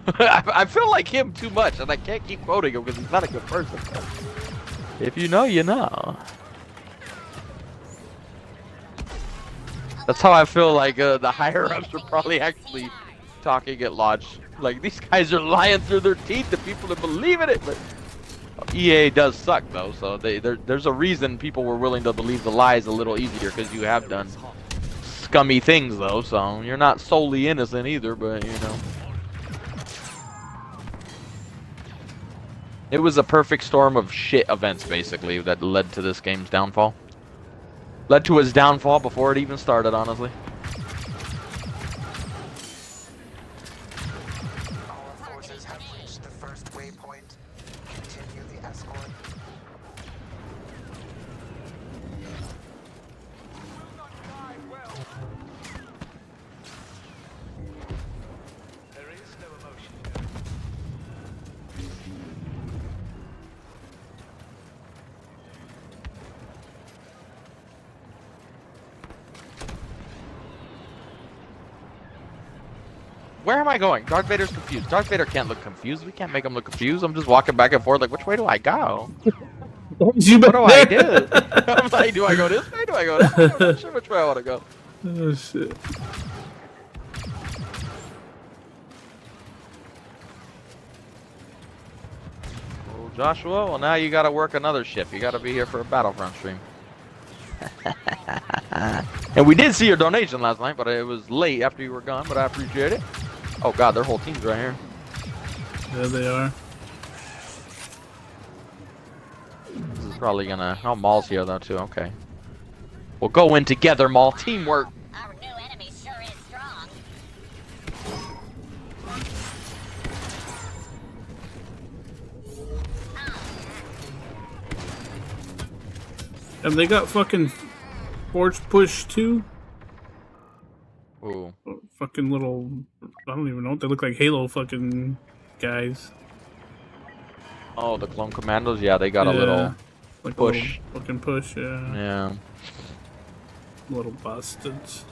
I feel like him too much, and I can't keep quoting him because he's not a good person. If you know, you know. That's how I feel like the higher-ups are probably actually talking at launch. Like, these guys are lying through their teeth to people that believe in it, but EA does suck, though, so there's a reason people were willing to believe the lies a little easier, because you have done scummy things, though, so you're not solely innocent either, but, you know. It was a perfect storm of shit events, basically, that led to this game's downfall. Led to his downfall before it even started, honestly. All forces have reached the first waypoint. Continue the escort. There is no emotion. Where am I going? Darth Vader's confused. Darth Vader can't look confused. We can't make him look confused. I'm just walking back and forth like, which way do I go? What do I do? I'm like, do I go this way? Do I go that way? I'm not sure which way I want to go. Oh shit. Oh, Joshua, well now you gotta work another shift. You gotta be here for a Battlefront stream. And we did see your donation last night, but it was late after you were gone, but I appreciate it. Oh god, their whole team's right here. There they are. This is probably gonna... Oh, Maul's here though too, okay. We'll go in together, Maul. Teamwork. Our new enemy sure is strong. Have they got fucking Force Push too? Ooh. Fucking little, I don't even know what they look like. Halo fucking guys. Oh, the clone commandos. Yeah, they got a little like push. A little fucking push. Yeah. Yeah. Little bastards.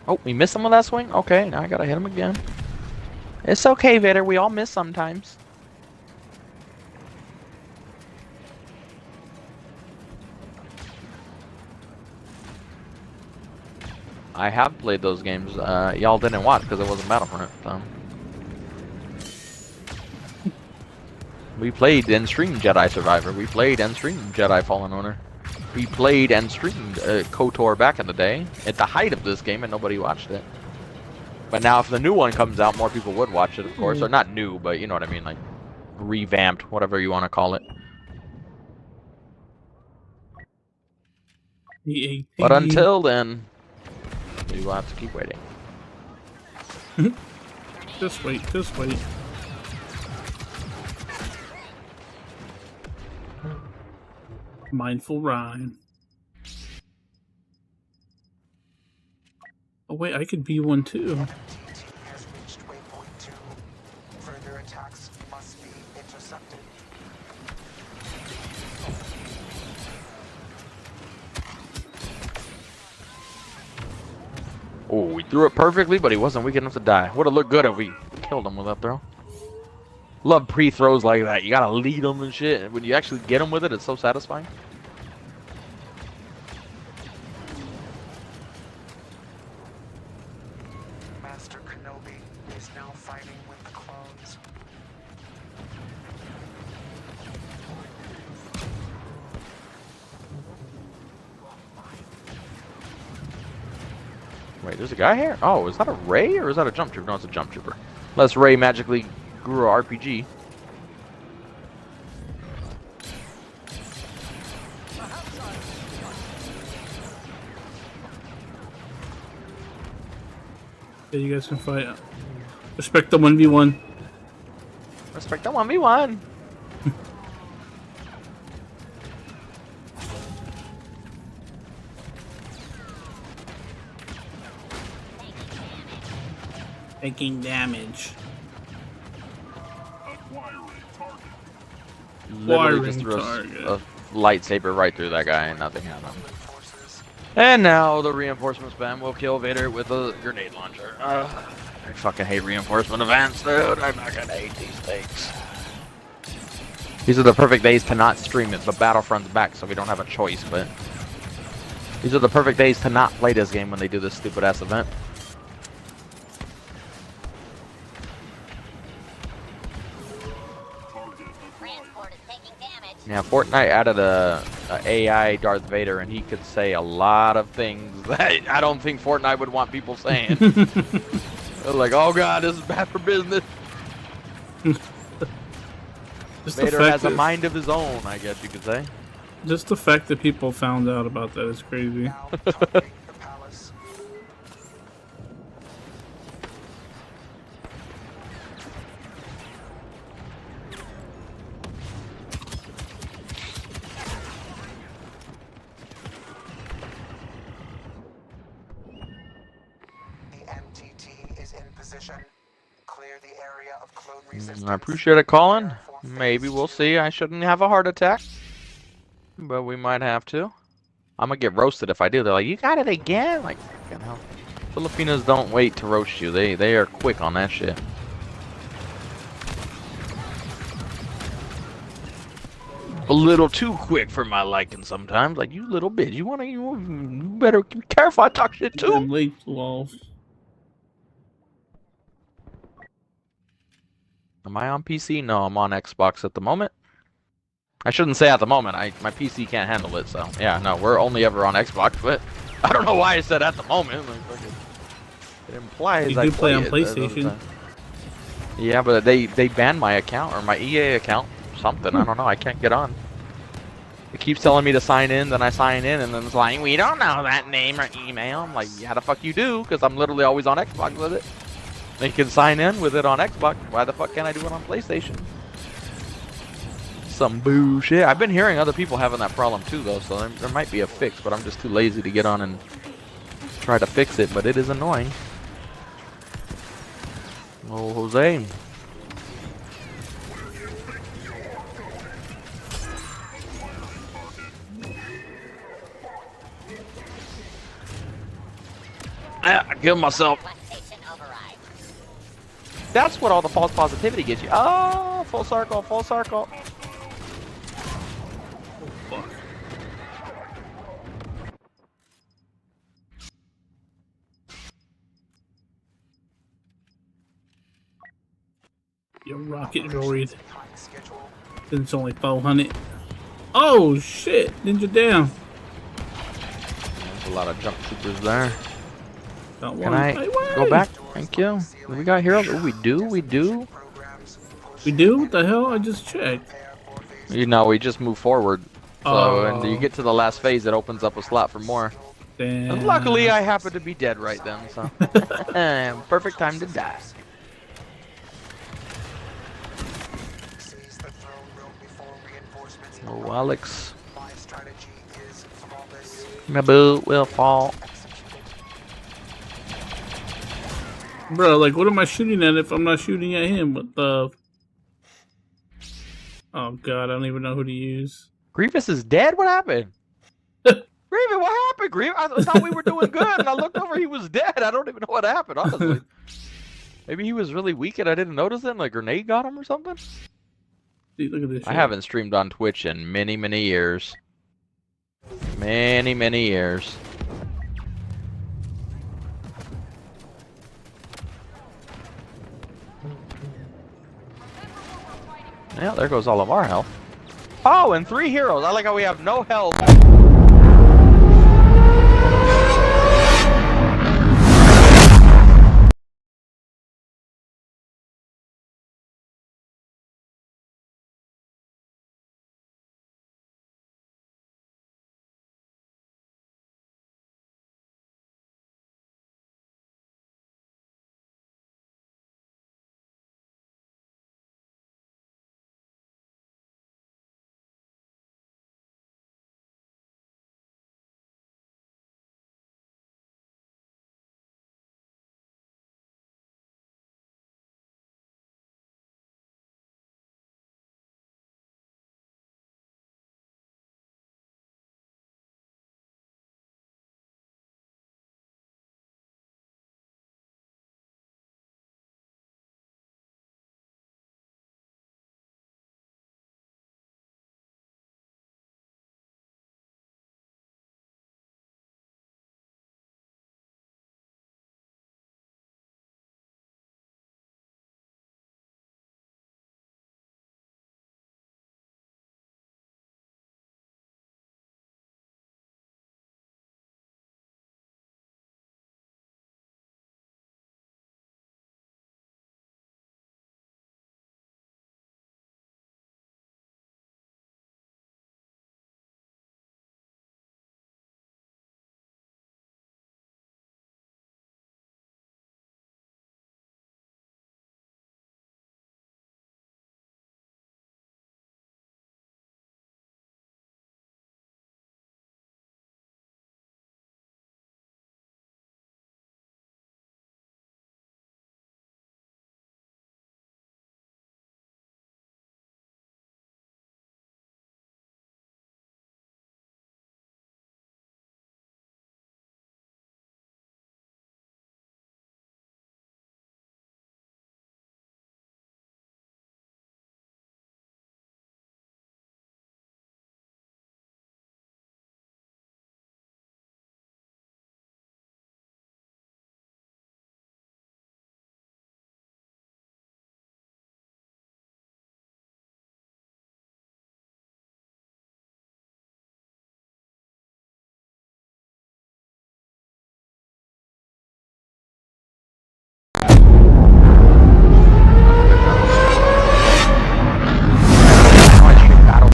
Oh, we missed him with that swing? Okay, now I gotta hit him again. It's okay, Vader. We all miss sometimes. I have played those games. Y'all didn't watch because it wasn't Battlefront. So. We played and streamed Jedi Survivor. We played and streamed Jedi Fallen Order. We played and streamed KOTOR back in the day, at the height of this game, and nobody watched it. But now if the new one comes out, more people would watch it, of course. Or not new, but you know what I mean, like revamped, whatever you want to call it. But until then, we will have to keep waiting. Just wait, just wait. Mindful rhyme. Oh wait, I could be one too. MTT has reached waypoint 2. Further attacks must be intercepted. Oh, we threw it perfectly, but he wasn't weak enough to die. Would have looked good if we killed him with that throw. Love pre-throws like that. You gotta lead them and shit. And when you actually get them with it, it's so satisfying. Master Kenobi is now fighting with the clones. Wait, there's a guy here? Oh, is that a Ray or is that a jump trooper? No, it's a jump trooper. Unless Ray magically grew a RPG. Yeah, you guys can fight. Respect the 1v1. Respect the 1v1. Taking damage. Literally just threw a lightsaber right through that guy and nothing happened. And now the reinforcement spam will kill Vader with a grenade launcher. I fucking hate reinforcement events, dude. I'm not gonna hate these things. These are the perfect days to not stream it, but Battlefront's back, so we don't have a choice, but... These are the perfect days to not play this game when they do this stupid-ass event. Yeah, Fortnite added a AI Darth Vader, and he could say a lot of things that I don't think Fortnite would want people saying. They're like, oh god, this is bad for business. Vader has a mind of his own, I guess you could say. Just the fact that people found out about that is crazy. Now targeting the palace. The MTT is in position. Clear the area of clone resistance. I appreciate it, Colin. Maybe we'll see. I shouldn't have a heart attack, but we might have to. I'm gonna get roasted if I do. They're like, you got it again? Like, fucking hell. Filipinos don't wait to roast you. They are quick on that shit. A little too quick for my liking sometimes. Like, you little bitch. You better be careful. I talk shit too. I'm late, Wolf. Am I on PC? No, I'm on Xbox at the moment. I shouldn't say at the moment. My PC can't handle it, so yeah, no, we're only ever on Xbox, but I don't know why I said at the moment. Like, it implies You I do play on it PlayStation. Yeah, but they banned my account or my EA account. Something, I don't know. I can't get on. It keeps telling me to sign in, then I sign in, and then it's like, we don't know that name or email. I'm like, yeah, the fuck you do, because I'm literally always on Xbox with it. They can sign in with it on Xbox. Why the fuck can't I do it on PlayStation? Some bullshit. I've been hearing other people having that problem too, though, so there might be a fix, but I'm just too lazy to get on and try to fix it, but it is annoying. Oh, Jose. I killed myself. PlayStation override. That's what all the false positivity gets you. Oh, full circle, full circle. Fuck. Your rocket droid. Behind schedule. It's only 400. Oh shit! Ninja down. There's a lot of jump troopers there. Got Can one. I Hey, wait. go back? Thank you. We got heroes. Oh, we do. We do. Programs. We do? What the hell? I just checked. Prepare for phase You know, we just move forward. So Oh. when you get to the last phase, it opens up a slot for more. Damn. And luckily, I happen to be dead right then, so perfect time to die. seize the throne room before reinforcements Oh, arrive. Alex, My strategy is flawless. my boot will fall. Bro, like, what am I shooting at if I'm not shooting at him? What the? Oh god, I don't even know who to use. Grievous is dead. What happened? Grievous, what happened? Grievous, I thought we were doing good, and I looked over, he was dead. I don't even know what happened, honestly. Maybe he was really weak and I didn't notice it, and a grenade got him or something. See, look at this. I shit. haven't streamed on Twitch in many, many years. Many, many years. Yeah, there goes all of our health. Oh, and 3 heroes. I like how we have no health.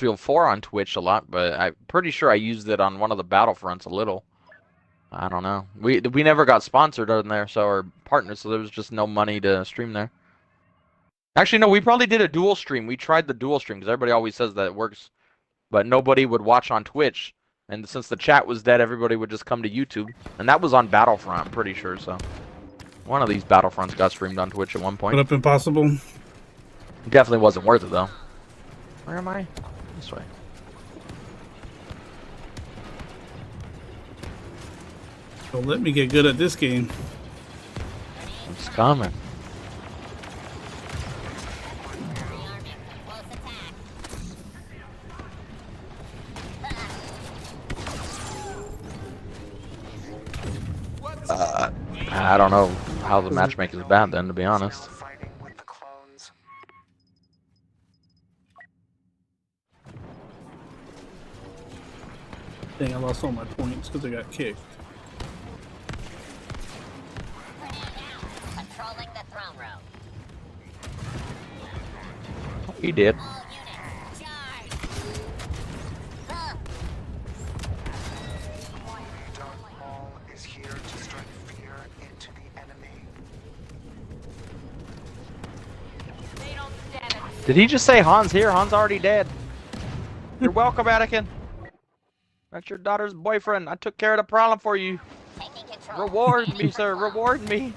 Battlefield 4 on Twitch a lot, but I'm pretty sure I used it on one of the Battlefronts a little. I don't know. We never got sponsored on there, so our partners, so there was just no money to stream there. Actually, no, we probably did a dual stream. We tried the dual stream because everybody always says that it works, but nobody would watch on Twitch. And since the chat was dead, everybody would just come to YouTube. And that was on Battlefront, I'm pretty sure, so. One of these Battlefronts got streamed on Twitch at one point. Put up Impossible. It definitely wasn't worth it, though. Where am I? This way. Don't let me get good at this game. It's coming. I don't know how the matchmaking is bad then, to be honest. Fighting with the clones. Dang, I lost all my points because I got kicked. Controlling the throne room. He did. All units, charge. Darth Maul is here to strike fear into the enemy. They don't stand it. Did he just say Han's here? Han's already dead. You're welcome, Anakin. That's your daughter's boyfriend. I took care of the problem for you. Taking control. Reward me, sir. Reward me.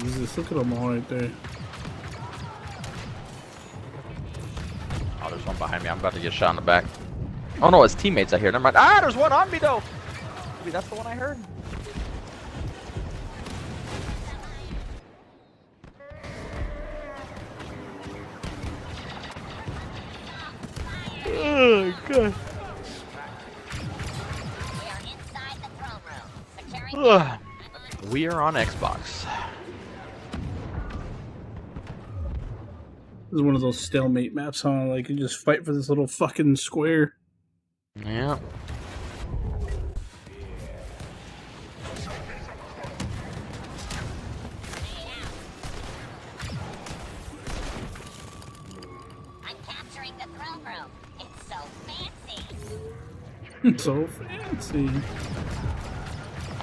Jesus, look at them all right there. Oh, there's one behind me. I'm about to get shot in the back. Oh no, his teammates are here. Never mind. Ah, there's one on me though. Maybe that's the one I heard. Oh god. We are inside the throne room. Securing. Ugh. We are on Xbox. This is one of those stalemate maps, huh? Like, you just fight for this little fucking square. Yeah. I'm capturing the throne room. It's so fancy. So fancy.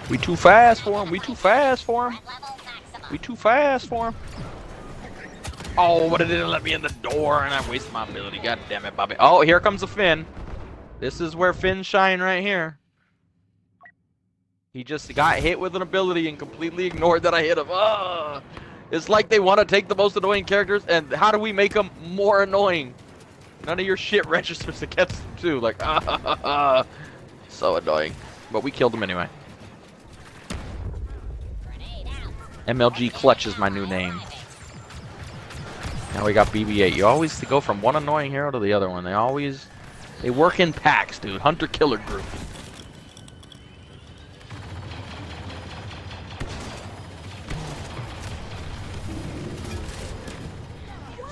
We too fast for him. We too fast for him. Red level maximum. We too fast for him. Oh, but it didn't let me in the door, and I wasted my ability. God damn it, Bobby. Oh, here comes a Finn. This is where Finns shine right here. He just got hit with an ability and completely ignored that I hit him. Oh, it's like they want to take the most annoying characters, and how do we make them more annoying? None of your shit registers against them, too. Like, so annoying. But we killed him anyway. Grenade out. MLG Clutch is my new name. Now we got BB-8. You always go from one annoying hero to the other one. They work in packs, dude. Hunter-killer group.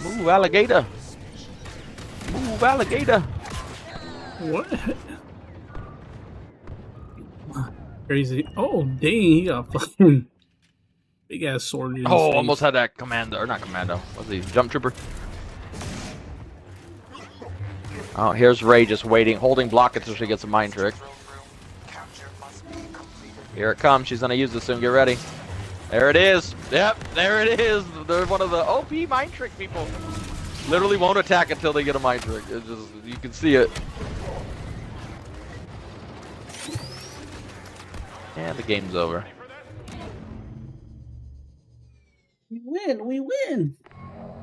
Move, alligator. Move, alligator. What? Crazy. Oh, dang, he got fucking big ass sword. In his Oh, face. almost had that commando. Or not commando. What's he? Jump trooper. Oh, here's Ray just waiting, holding block until she gets a mind trick. Throne room capture must be completed. Here it comes. She's gonna use this soon. Get ready. There it is. Yep, there it is. They're one of the OP mind trick people. Literally won't attack until they get a mind trick. It's just, you can see it. And the game's over. We win. We win.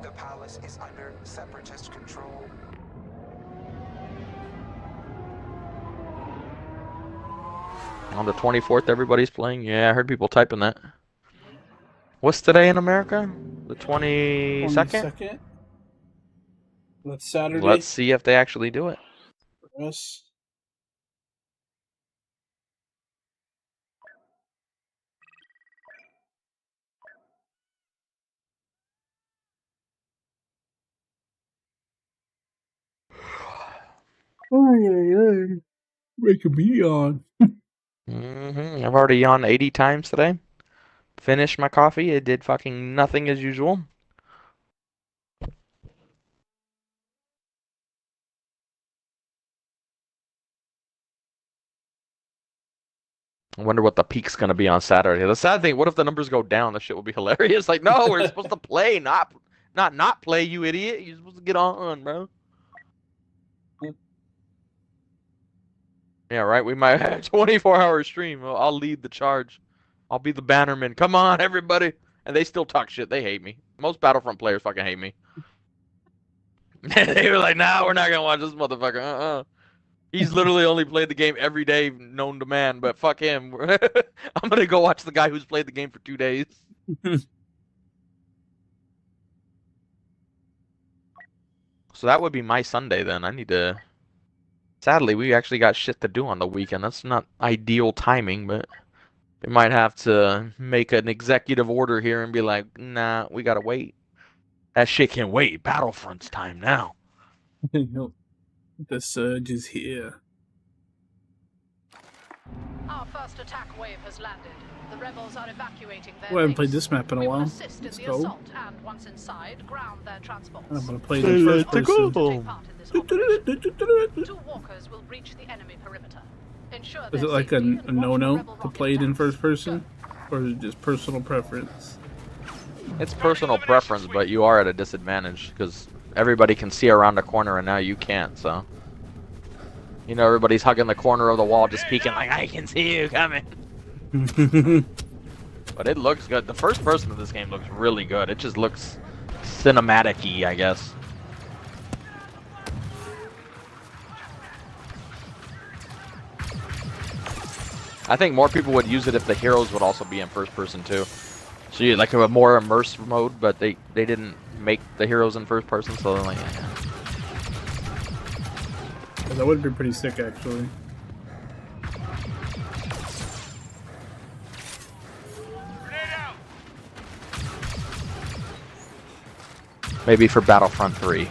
The palace is under separatist control. On the 24th, everybody's playing. Yeah, I heard people typing that. What's today in America? The 22nd? 22nd. That's Saturday. Let's see if they actually do it. For us. Making me yawn. I've already yawned 80 times today. Finished my coffee. It did fucking nothing as usual. I wonder what the peak's gonna be on Saturday. The sad thing, what if the numbers go down? That shit will be hilarious. Like, no, we're supposed to play, not play, you idiot. You're supposed to get on, bro. Yeah, right. We might have a 24-hour stream. I'll lead the charge. I'll be the bannerman. Come on, everybody. And they still talk shit. They hate me. Most Battlefront players fucking hate me. They were like, nah, we're not gonna watch this motherfucker. He's literally only played the game every day known to man, but fuck him. I'm gonna go watch the guy who's played the game for 2 days. So that would be my Sunday then. I need to... Sadly, we actually got shit to do on the weekend. That's not ideal timing, but we might have to make an executive order here and be like, nah, we gotta wait. That shit can wait. Battlefront's time now. The surge is here. Our first attack wave has landed. The rebels are evacuating their I haven't played base. this map in a We will while. assist in Let's the go. assault and, once inside, ground their transports. I'm gonna play the first person. Take part in this operation. 2 walkers will breach the enemy perimeter. Ensure Is their it like a safety and watch the no-no rebel to rocket play it in tanks. first person? Or is it just personal preference? It's personal preference, but you are at a disadvantage because everybody can see around the corner and now you can't, so. You know, everybody's hugging the corner of the wall just peeking like, I can see you coming. But it looks good. The first person of this game looks really good. It just looks cinematic-y, I guess. I think more people would use it if the heroes would also be in first person too. So you like a more immersive mode, but they didn't make the heroes in first person, so they're like, yeah. That would be pretty sick, actually. Maybe for Battlefront 3.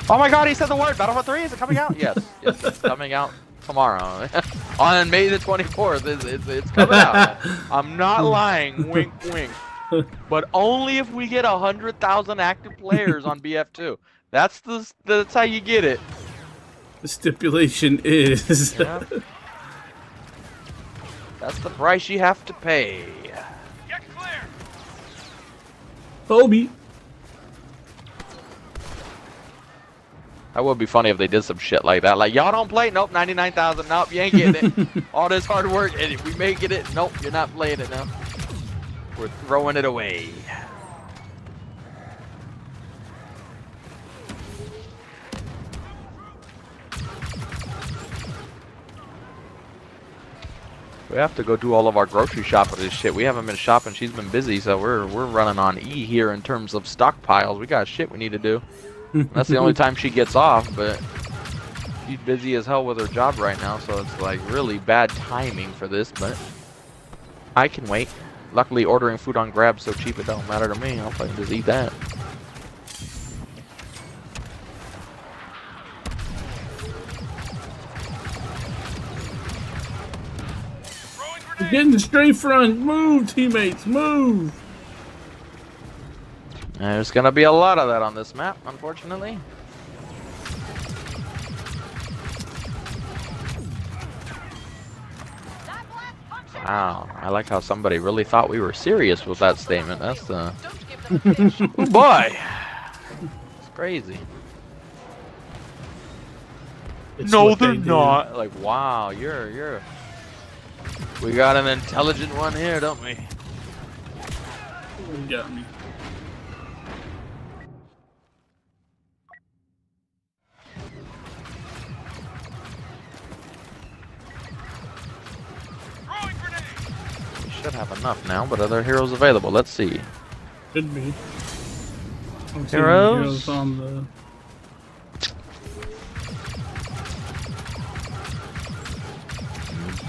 Oh my god, he said the word! Battlefront 3, is it coming out? Yes, yes, it's coming out tomorrow. On May the 24th, it's coming out. I'm not lying, wink wink. But only if we get 100,000 active players on BF2. That's how you get it. The stipulation is... Yeah. That's the price you have to pay. Get clear! Kobe! That would be funny if they did some shit like that. Like, y'all don't play? Nope, 99,000. Nope, you ain't getting it. All this hard work, and if we making it, nope, you're not playing it now. We're throwing it away. We have to go do all of our grocery shopping this shit. We haven't been shopping. She's been busy, so we're running on E here in terms of stockpiles. We got shit we need to do. That's the only time she gets off, but she's busy as hell with her job right now, so it's like really bad timing for this, but I can wait. Luckily, ordering food on Grab's so cheap it don't matter to me. I'll probably just eat that. Get in the straight front! Move, teammates, move! There's gonna be a lot of that on this map, unfortunately. Wow, I like how somebody really thought we were serious with that statement. That's oh boy, it's crazy. It's No, what they're they do. not. Like, wow, you're. We got an intelligent one here, don't we? You got me. Throwing grenade! We should have enough now, but are there heroes available? Let's see. Could be. I'm seeing Heroes? on the...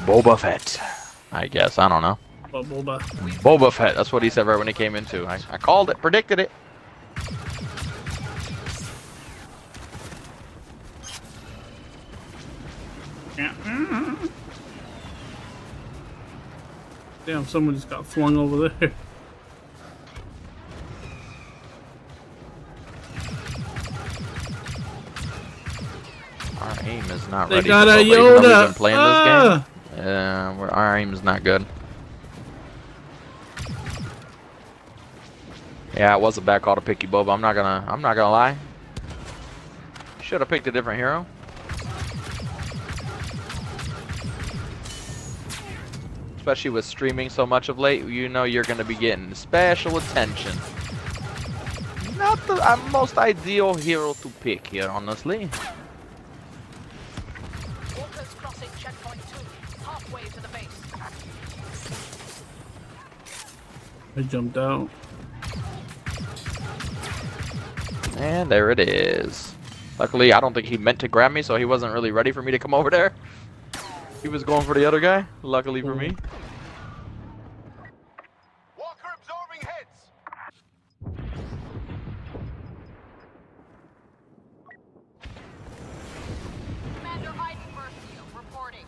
Boba Fett. I guess, I don't know. Boba. Boba Fett, that's what he said right when he came into. I called it, predicted it. Damn, someone just got flung over there. Our aim is not They ready. got a Even though we've Yoda! been playing this game. Our aim's not good. Yeah, it was a bad call to pick you, Boba. I'm not gonna lie. Should have picked a different hero. Especially with streaming so much of late, you know you're gonna be getting special attention. Not the most ideal hero to pick here, honestly. Walkers crossing checkpoint 2, halfway to the base. I jumped out. And there it is. Luckily, I don't think he meant to grab me, so he wasn't really ready for me to come over there. He was going for the other guy, luckily for me. Walker absorbing hits. Commander Eidenberg reporting.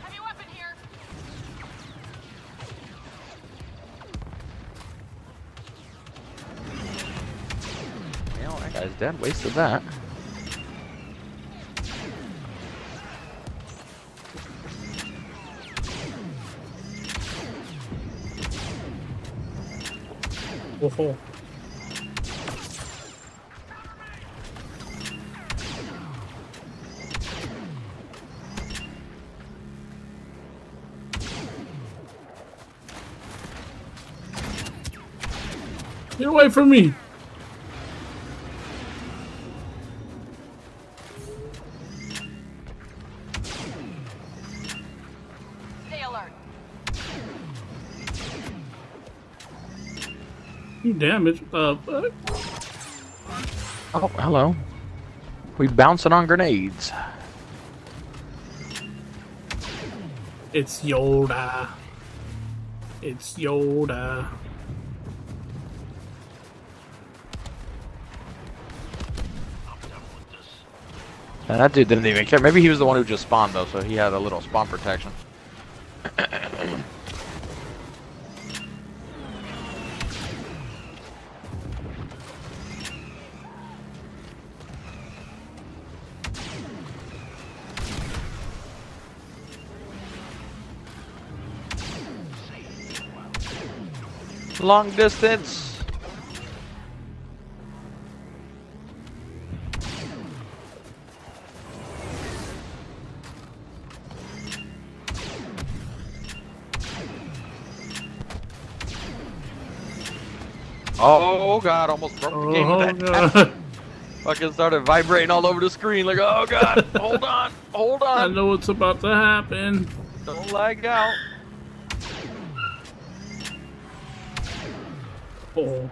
Heavy weapon here. Yeah, that guy's dead. Wasted that. Oh, get away from me! Stay alert. You damaged. What? Oh, hello. We bouncing on grenades. It's Yoda. It's Yoda. And that dude didn't even care. Maybe he was the one who just spawned though, so he had a little spawn protection. Long distance. Oh god, almost broke the game with that. God. Fucking started vibrating all over the screen like, oh god, hold on, hold I on. know what's about to happen. Don't lag out. Oh.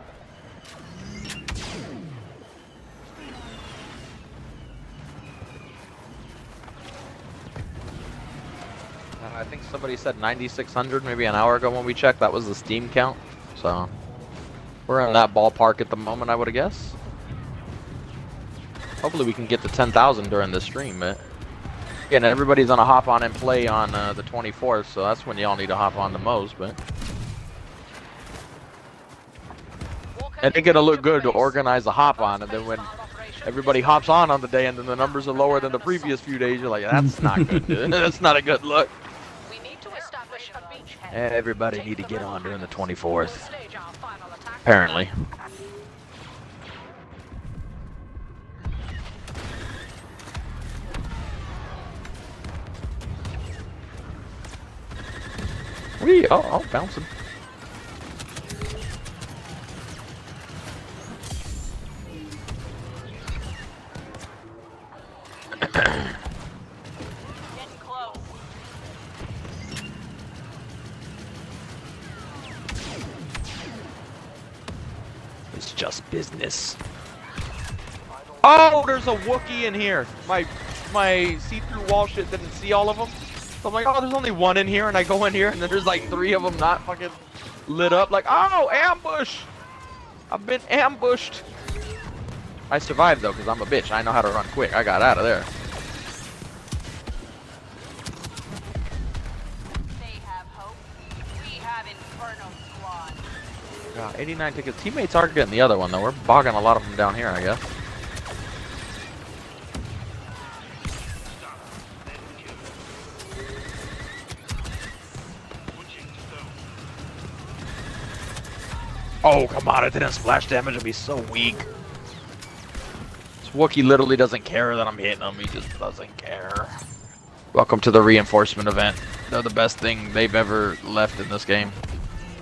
I think somebody said 9,600 maybe an hour ago when we checked. That was the Steam count. So we're in that ballpark at the moment, I would guess. Hopefully we can get to 10,000 during this stream, but again, everybody's gonna hop on and play on the 24th, so that's when y'all need to hop on the most. But I think it'll look good to organize a hop on, and then when everybody hops on the day, and then the numbers are lower than the previous few days, you're like, that's not good. Dude. That's not a good look. We need to establish a beachhead. Everybody need to get on during the 24th, apparently. Oh, bouncing. Getting close. It's just business. Oh, there's a Wookiee in here. My see-through wall shit didn't see all of them. So I'm like, oh, there's only one in here, and I go in here, and then there's like 3 of them not fucking lit up. Like, oh, ambush! I've been ambushed. I survived though, because I'm a bitch. I know how to run quick. I got out of there. They have hope. We have Inferno Squad. God, 89 tickets. Teammates are getting the other one, though. We're bogging a lot of them down here, I guess. Oh, come on. It didn't splash damage. It'd be so weak. This Wookiee literally doesn't care that I'm hitting him. He just doesn't care. Welcome to the reinforcement event. They're the best thing they've ever left in this game.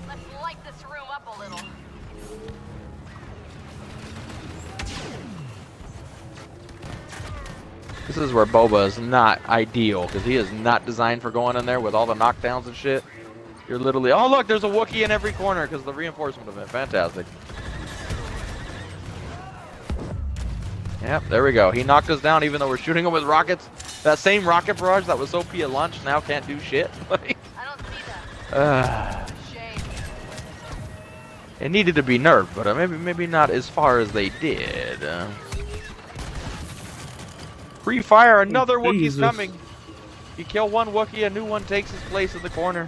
Let's light this room up a little. This is where Boba is not ideal, because he is not designed for going in there with all the knockdowns and shit. You're literally, oh look, there's a Wookiee in every corner because of the reinforcement event. Fantastic. Yep, there we go. He knocked us down even though we're shooting him with rockets. That same rocket barrage that was OP at launch now can't do shit. I don't see that. Shame. It needed to be nerfed, but maybe not as far as they did. Free fire, another Wookiee's coming. You kill one Wookiee, a new one takes his place in the corner.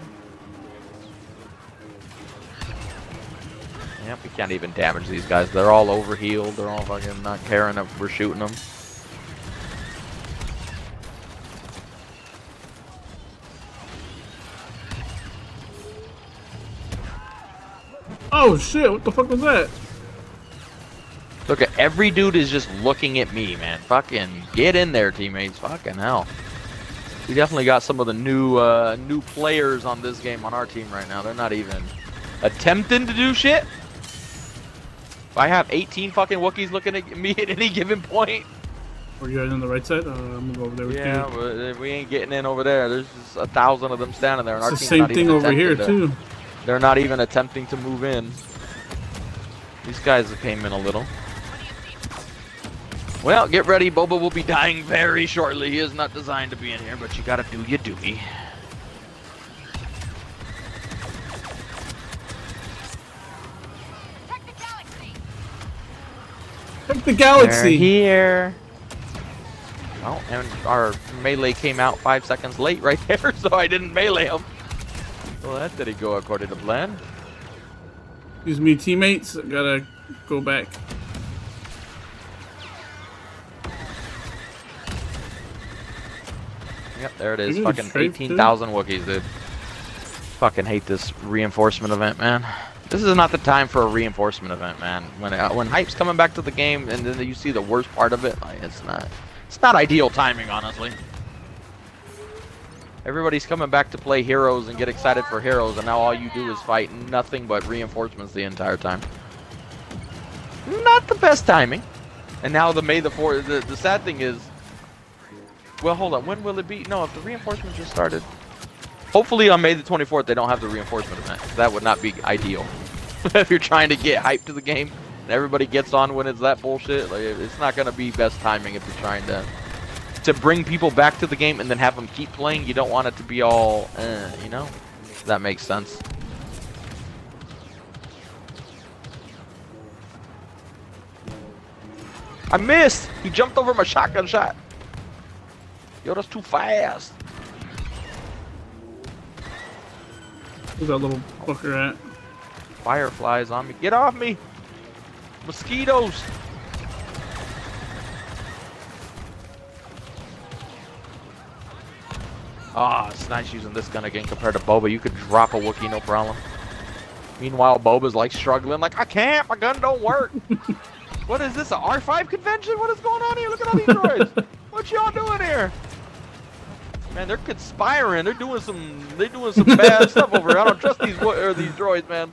Yep, we can't even damage these guys. They're all overhealed. They're all fucking not caring if we're shooting them. Oh shit, what the fuck was that? Look at every dude is just looking at me, man. Fucking get in there, teammates. Fucking hell. We definitely got some of the new players on this game on our team right now. They're not even attempting to do shit. If I have 18 fucking Wookiees looking at me at any given point. Are you guys on the right side? I'm gonna go over there with you. Yeah, but we ain't getting in over there. There's just 1,000 of them standing there. And It's our the team's same not thing even over here attempting too. They're not even attempting to move in. These guys came in a little. Well, get ready. Boba will be dying very shortly. He is not designed to be in here, but you gotta do your duty. Take the galaxy. They're here. Oh, and our melee came out 5 seconds late right there, so I didn't melee him. Well, that didn't go according to plan. Excuse me, teammates. I gotta go back. Yep, there it is. You're Fucking straight to- 18,000 Wookiees, dude. Fucking hate this reinforcement event, man. This is not the time for a reinforcement event, man. When hype's coming back to the game and then you see the worst part of it, like it's not ideal timing, honestly. Everybody's coming back to play Heroes and get excited for Heroes, and now all you do is fight nothing but reinforcements the entire time. Not the best timing. And now the May the 4th, the sad thing is, well, hold on, when will it be? No, if the reinforcement just started. Hopefully on May the 24th they don't have the reinforcement event. That would not be ideal. If you're trying to get hyped to the game and everybody gets on when it's that bullshit, like it's not gonna be best timing if you're trying to bring people back to the game and then have them keep playing. You don't want it to be all, you know? That makes sense. I missed! He jumped over my shotgun shot. Yo, that's too fast. Where's that little fucker at? Fireflies on me. Get off me! Mosquitoes! Ah, it's nice using this gun again compared to Boba. You could drop a Wookiee, no problem. Meanwhile, Boba's like struggling, like, I can't, my gun don't work. What is this, a R5 convention? What is going on here? Look at all these droids. What y'all doing here? Man, they're conspiring. They're doing some bad stuff over here. I don't trust these droids, man.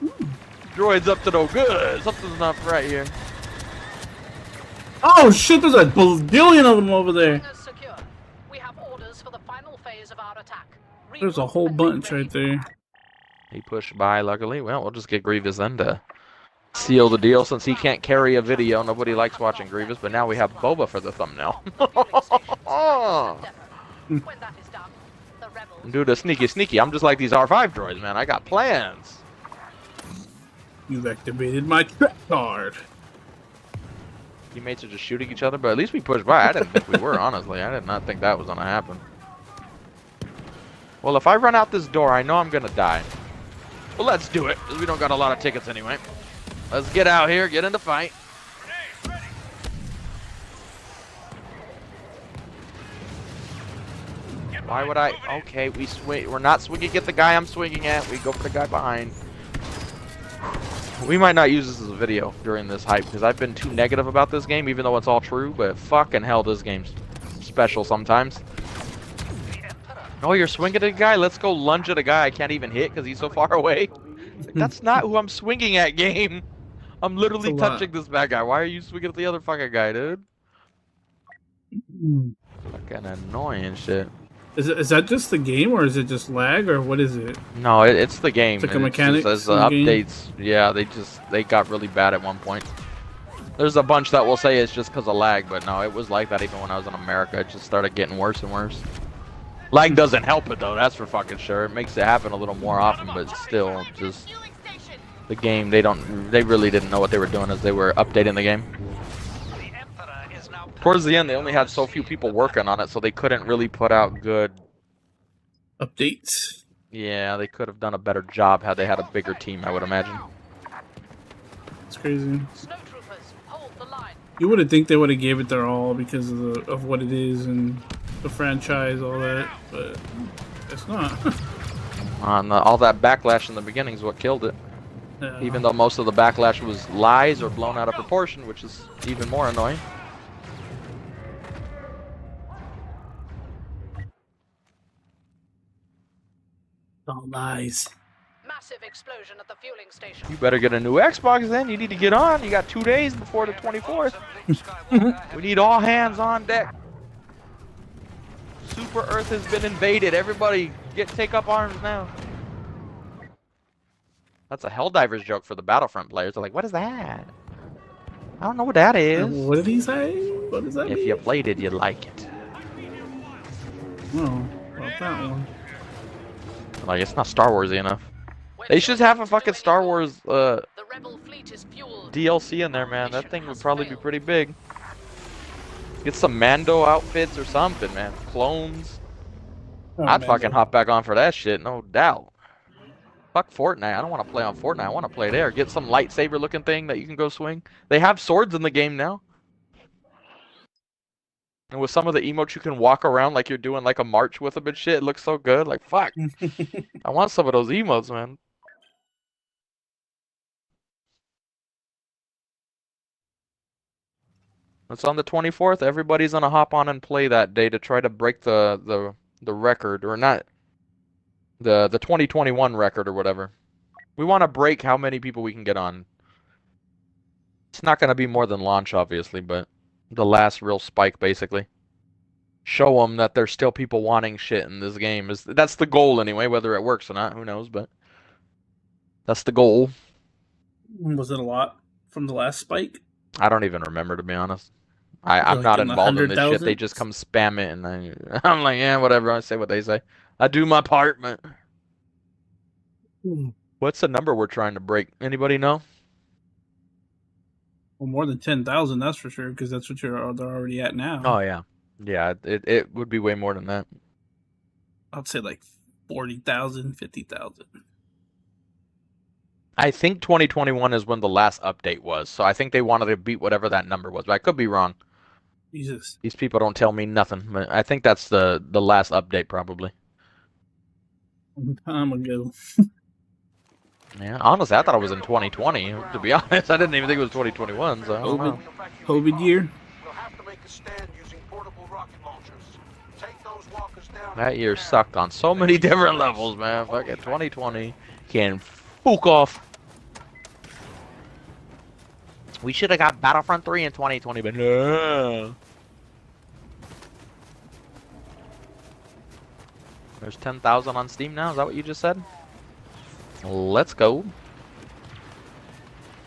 Droids up to no good. Something's not right here. Oh shit! There's a billion of them over there. Secure. We have orders for the final phase of our attack. There's a whole bunch right there. He pushed by, luckily. Well, we'll just get Grievous then to seal the deal. Since he can't carry a video, nobody likes watching Grievous, but now we have Boba for the thumbnail. When that is done, the rebels Dude, a sneaky. I'm just like these R5 droids, man. I got plans. You've activated my trap card. Teammates are just shooting each other, but at least we pushed by. I didn't think we were, honestly. I did not think that was going to happen. Well, if I run out this door, I know I'm going to die. Well, let's do it, because we don't got a lot of tickets anyway. Let's get out here, get in the fight. Why would I? Okay, we swing. We're not swinging at the guy I'm swinging at. We go for the guy behind. We might not use this as a video during this hype because I've been too negative about this game, even though it's all true. But fucking hell, this game's special sometimes. Oh, you're swinging at a guy? Let's go lunge at a guy I can't even hit because he's so far away. Like, that's not who I'm swinging at, game. I'm literally touching this bad guy. Why are you swinging at the other fucking guy, dude? Fucking annoying shit. Is that just the game, or is it just lag, or what is it? No, it's the game. It's like a mechanic. As the updates, yeah, they got really bad at one point. There's a bunch that will say it's just because of lag, but no, it was like that even when I was in America. It just started getting worse and worse. Lag doesn't help it though, that's for fucking sure. It makes it happen a little more often, but still, just the game. They really didn't know what they were doing as they were updating the game. Towards the end, they only had so few people working on it, so they couldn't really put out good updates. Yeah, they could have done a better job had they had a bigger team, I would imagine. It's crazy. Snowtroopers, hold the line. You wouldn't think they would have gave it their all because of what it is and the franchise, all that, but it's not. All that backlash in the beginning is what killed it. Yeah. Even though most of the backlash was lies or blown out of proportion, which is even more annoying. All lies. Massive explosion at the fueling station. You better get a new Xbox then. You need to get on. You got 2 days before the 24th. We need all hands on deck. Super Earth has been invaded. Everybody take up arms now. That's a Helldivers joke for the Battlefront players. They're like, what is that? I don't know what that is. What did he say? What does that mean? If you played it, you'd like it. Oh, about that one. Like, it's not Star Warsy enough. They should have a fucking Star Wars DLC in there, man. That thing would probably be pretty big. Get some Mando outfits or something, man. Clones. Oh, I'd Mando. fucking hop back on for that shit, no doubt. Fuck Fortnite. I don't want to play on Fortnite. I want to play there. Get some lightsaber looking thing that you can go swing. They have swords in the game now. And with some of the emotes, you can walk around like you're doing like a march with them and shit. It looks so good. Like, fuck. I want some of those emotes, man. It's on the 24th. Everybody's gonna hop on and play that day to try to break the record, or not the 2021 record or whatever. We want to break how many people we can get on. It's not gonna be more than launch, obviously, but the last real spike, basically. Show them that there's still people wanting shit in this game. That's the goal anyway. Whether it works or not, who knows? But that's the goal. Was it a lot from the last spike? I don't even remember, to be honest. I'm Like not in the involved in this shit. 100,000? They just come spam it, and I'm like, yeah, whatever. I say what they say. I do my part, man. What's the number we're trying to break? Anybody know? Well, more than 10,000, that's for sure, because that's what they're already at now. Oh yeah, yeah. It would be way more than that. I'd say like 40,000, 50,000. I think 2021 is when the last update was, so I think they wanted to beat whatever that number was, but I could be wrong. Jesus. These people don't tell me nothing, but I think that's the last update probably. Long time ago. Yeah, honestly, I thought it was in 2020. To be honest, I didn't even think it was 2021. So I don't know. COVID year. We'll have to make a stand using portable rocket launchers. Take those walkers down. That year sucked on so many different levels, man. Fucking 2020 can fuck off. We should have got Battlefront 3 in 2020, but no. There's 10,000 on Steam now. Is that what you just said? Let's go.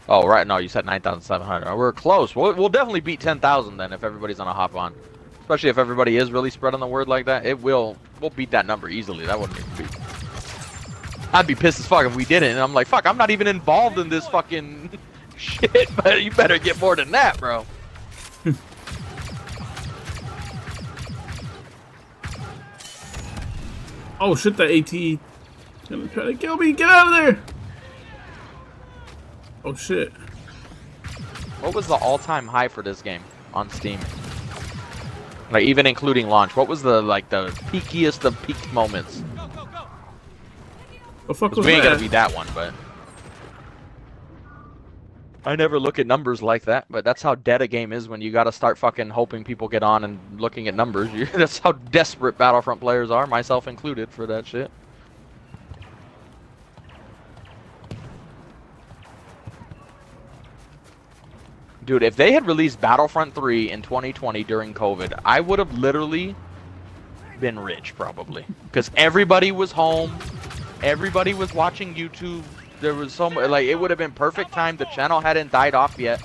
Oh, right. No, you said 9,700. We're close. We'll definitely beat 10,000 then if everybody's on a hop on. Especially if everybody is really spreading the word like that. We'll beat that number easily. That wouldn't even be. I'd be pissed as fuck if we didn't. And I'm like, fuck, I'm not even involved in this fucking shit. But you better get more than that, bro. Oh shit, that AT gonna try to kill me. Get out of there. Oh shit. What was the all-time high for this game on Steam? Like even including launch, what was the the peakiest of peak moments? The fuck was We ain't that? gonna be that one, but I never look at numbers like that. But that's how dead a game is when you gotta start fucking hoping people get on and looking at numbers. That's how desperate Battlefront players are, myself included, for that shit. Dude, if they had released Battlefront 3 in 2020 during COVID, I would have literally been rich, probably. Because everybody was home. Everybody was watching YouTube. There was so much, like, it would have been perfect time. The channel hadn't died off yet.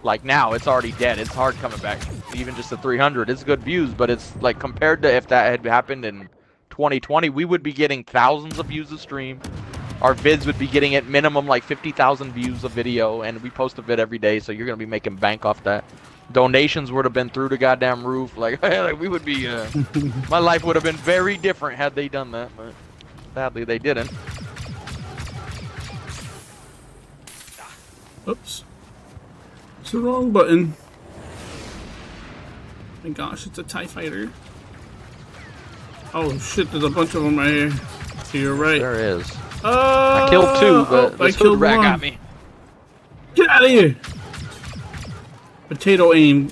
Like, now, it's already dead. It's hard coming back. Even just the 300. It's good views, but it's, like, compared to if that had happened in 2020, we would be getting thousands of views a stream. Our vids would be getting at minimum like 50,000 views a video, and we post a vid every day, so you're gonna be making bank off that. Donations would have been through the goddamn roof. Like, like we would be. My life would have been very different had they done that, but sadly they didn't. Oops. It's the wrong button. My gosh, it's a TIE fighter. Oh shit, there's a bunch of them right here. So you're right. There is. I killed two, but this hood rat got me. Get out of here! Potato aim.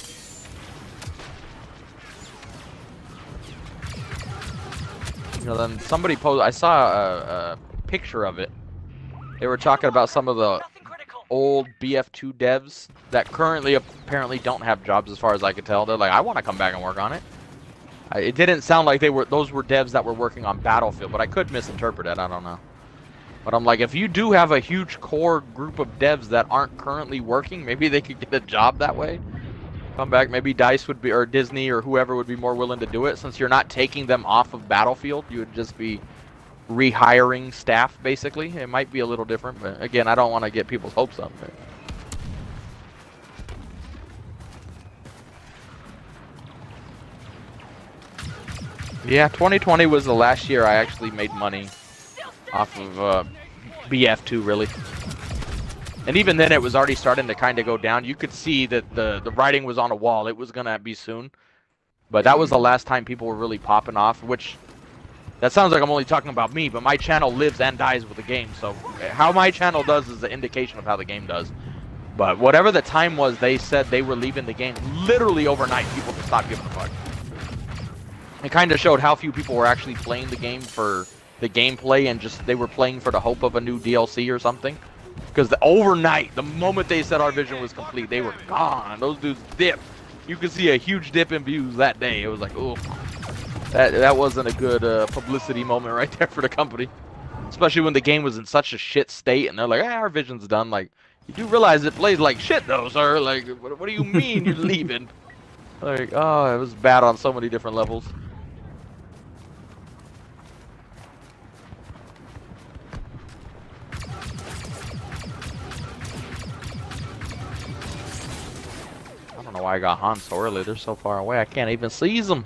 You know, then somebody posted. I saw a picture of it. They were talking about some of the old BF2 devs that currently apparently don't have jobs, as far as I could tell. They're like, I want to come back and work on it. It didn't sound like those were devs that were working on Battlefield, but I could misinterpret it. I don't know. But I'm like, if you do have a huge core group of devs that aren't currently working, maybe they could get a job that way. Come back, maybe DICE would be, or Disney, or whoever would be more willing to do it. Since you're not taking them off of Battlefield, you would just be rehiring staff, basically. It might be a little different, but again, I don't want to get people's hopes up. But yeah, 2020 was the last year I actually made money off of BF2, really. And even then, it was already starting to kind of go down. You could see that the writing was on a wall. It was going to be soon. But that was the last time people were really popping off, which... That sounds like I'm only talking about me, but my channel lives and dies with the game. So how my channel does is an indication of how the game does. But whatever the time was, they said they were leaving the game. Literally overnight, people just stopped giving a fuck. It kind of showed how few people were actually playing the game for the gameplay, and just they were playing for the hope of a new DLC or something. Because overnight, the moment they said our vision was complete, they were gone. Those dudes dipped. You could see a huge dip in views that day. It was like, oh, that wasn't a good publicity moment right there for the company. Especially when the game was in such a shit state, and they're like, our vision's done. Like, you do realize it plays like shit, though, sir. Like, what do you mean you're leaving? Like, oh, it was bad on so many different levels. I don't know why I got Han so early. They're so far away. I can't even seize them.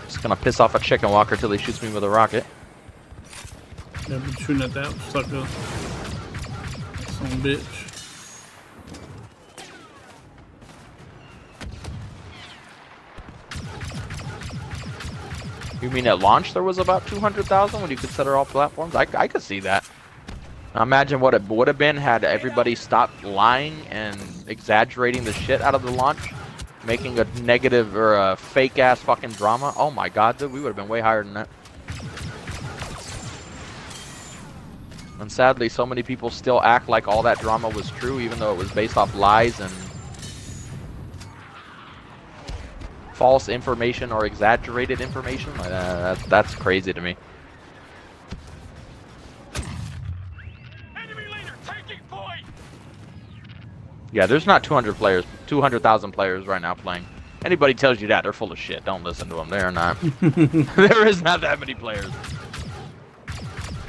Just gonna piss off a chicken walker till he shoots me with a rocket. Yeah, I've been shooting at that sucker. Some bitch. You mean at launch there was about 200,000 when you consider all platforms? I could see that. Now imagine what it would have been had everybody stopped lying and exaggerating the shit out of the launch, making a negative or a fake ass fucking drama. Oh my god, dude, we would have been way higher than that. And sadly, so many people still act like all that drama was true, even though it was based off lies and false information or exaggerated information. That's crazy to me. Yeah, there's not 200,000 players right now playing. Anybody tells you that, they're full of shit. Don't listen to them. They are not. There is not that many players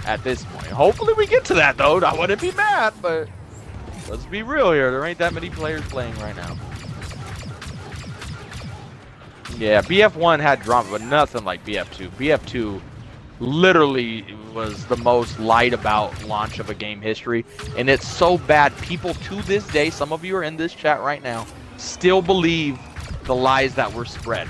at this point. Hopefully we get to that, though. I wouldn't be mad, but let's be real here. There ain't that many players playing right now. Yeah, BF1 had drama, but nothing like BF2. BF2 literally was the most lied about launch of a game history, and it's so bad. People to this day, some of you are in this chat right now, still believe the lies that were spread.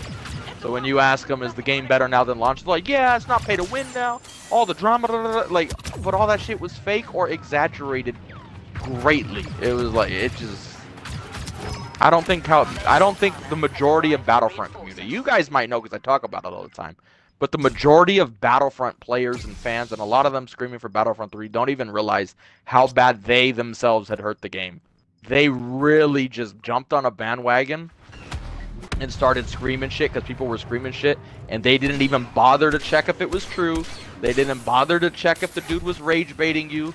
So when you ask them, is the game better now than launch? They're like, yeah, it's not pay to win now. All the drama, like, but all that shit was fake or exaggerated greatly. It was like, it just. I don't think the majority of Battlefront community. You guys might know because I talk about it all the time. But the majority of Battlefront players and fans, and a lot of them screaming for Battlefront 3, don't even realize how bad they themselves had hurt the game. They really just jumped on a bandwagon and started screaming shit because people were screaming shit, and they didn't even bother to check if it was true. They didn't bother to check if the dude was rage baiting you.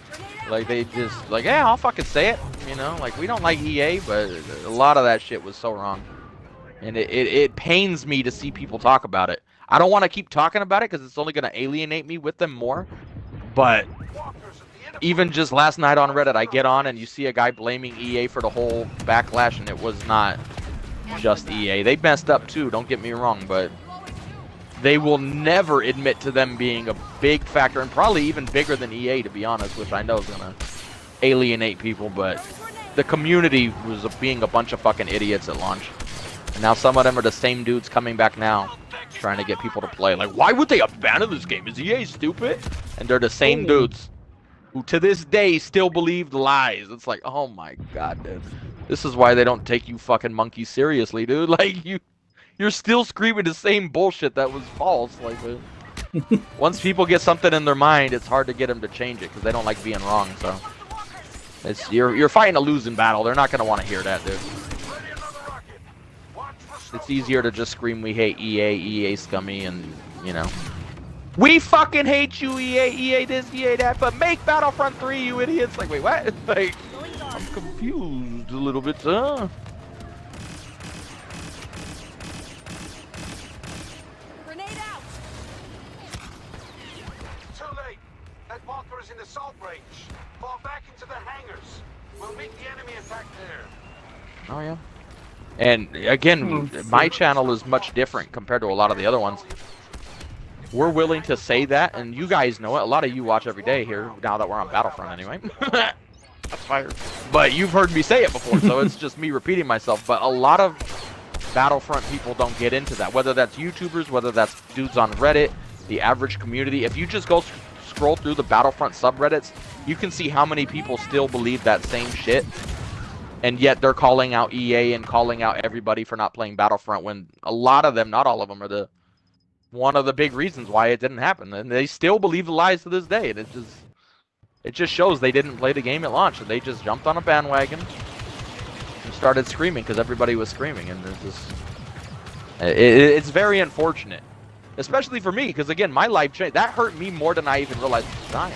Like, they just, like, yeah, I'll fucking say it. You know, like, we don't like EA, but a lot of that shit was so wrong. And it pains me to see people talk about it. I don't want to keep talking about it because it's only going to alienate me with them more. But even just last night on Reddit, I get on and you see a guy blaming EA for the whole backlash, and it was not just EA. They messed up too, don't get me wrong, but they will never admit to them being a big factor, and probably even bigger than EA, to be honest, which I know is going to alienate people, but the community was being a bunch of fucking idiots at launch. And now some of them are the same dudes coming back now, trying to get people to play. Like, why would they abandon this game? Is EA stupid? And they're the same dudes who to this day still believe the lies. It's like, oh my god, dude. This is why they don't take you fucking monkeys seriously, dude. Like, you're still screaming the same bullshit that was false. Like, once people get something in their mind, it's hard to get them to change it because they don't like being wrong. So it's you're fighting a losing battle. They're not gonna want to hear that, dude. It's easier to just scream, we hate EA scummy, and, you know. We fucking hate you, EA this, EA that, but make Battlefront 3, you idiots. Like, wait, what? Like, I'm confused a little bit, Grenade out! Too late. That bunker is in assault range. Fall back into the hangars. We'll meet the enemy attack there. Oh, yeah. And again, my channel is much different compared to a lot of the other ones. We're willing to say that, and you guys know it. A lot of you watch every day here, now that we're on Battlefront anyway. That's fire. But you've heard me say it before, so it's just me repeating myself. But a lot of Battlefront people don't get into that, whether that's YouTubers, whether that's dudes on Reddit, the average community. If you just go scroll through the Battlefront subreddits, you can see how many people still believe that same shit. And yet they're calling out EA and calling out everybody for not playing Battlefront, when a lot of them, not all of them, are one of the big reasons why it didn't happen. And they still believe the lies to this day. And it just shows they didn't play the game at launch. And they just jumped on a bandwagon and started screaming because everybody was screaming. And it's very unfortunate, especially for me, because again, my life changed. That hurt me more than I even realized at the time.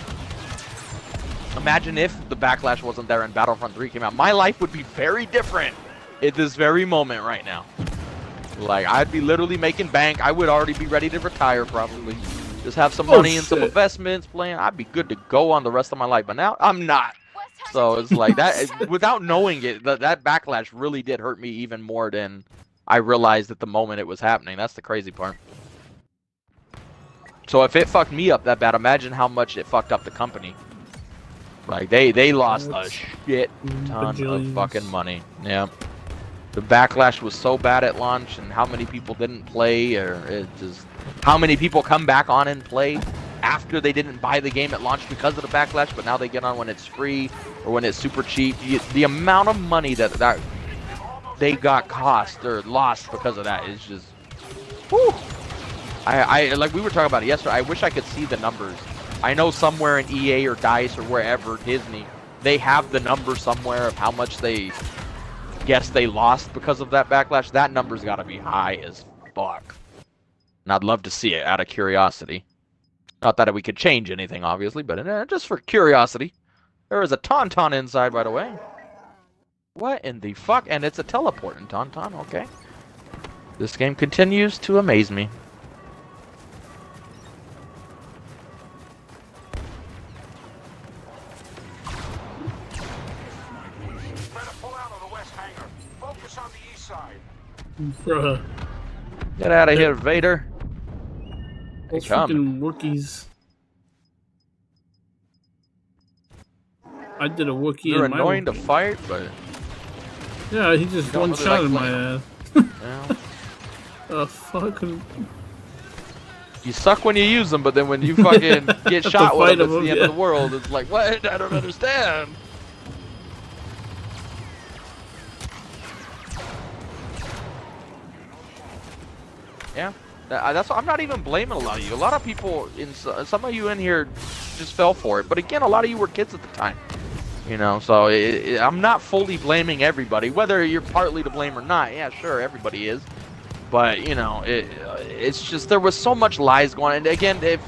Imagine if the backlash wasn't there and Battlefront 3 came out. My life would be very different at this very moment right now. Like, I'd be literally making bank. I would already be ready to retire probably. Just have some money and some investments playing. I'd be good to go on the rest of my life. But now, I'm not. So it's like that. Without knowing it, that backlash really did hurt me even more than I realized at the moment it was happening. That's the crazy part. So if it fucked me up that bad, imagine how much it fucked up the company. Like, they lost a shit ton of fucking money. Yeah. The backlash was so bad at launch, and how many people didn't play, or it just... How many people come back on and play after they didn't buy the game at launch because of the backlash, but now they get on when it's free, or when it's super cheap. The amount of money that they got cost, or lost because of that is just... Whew. I like we were talking about it yesterday, I wish I could see the numbers. I know somewhere in EA or DICE or wherever, Disney, they have the number somewhere of how much they guess they lost because of that backlash. That number's got to be high as fuck. And I'd love to see it out of curiosity. Not that we could change anything, obviously, but just for curiosity. There is a Tauntaun inside, by the way. What in the fuck? And it's a teleport in Tauntaun, okay. This game continues to amaze me. Bruh. Get out of here, Vader. Those freaking rookies. I did a Wookiee They're in my annoying to Wookiee. fight, but Yeah, he just don't one really shot like in my playing ass. yeah. Fuck. You suck when you use them, but then when you fucking get Have to shot with fight them, it's him, the end yeah. of the world. It's like, what? I don't understand. Yeah, that's I'm not even blaming a lot of you. A lot of people, some of you in here, just fell for it. But again, a lot of you were kids at the time, you know. So I'm not fully blaming everybody, whether you're partly to blame or not. Yeah, sure, everybody is. But you know, it's just there was so much lies going on. And again, if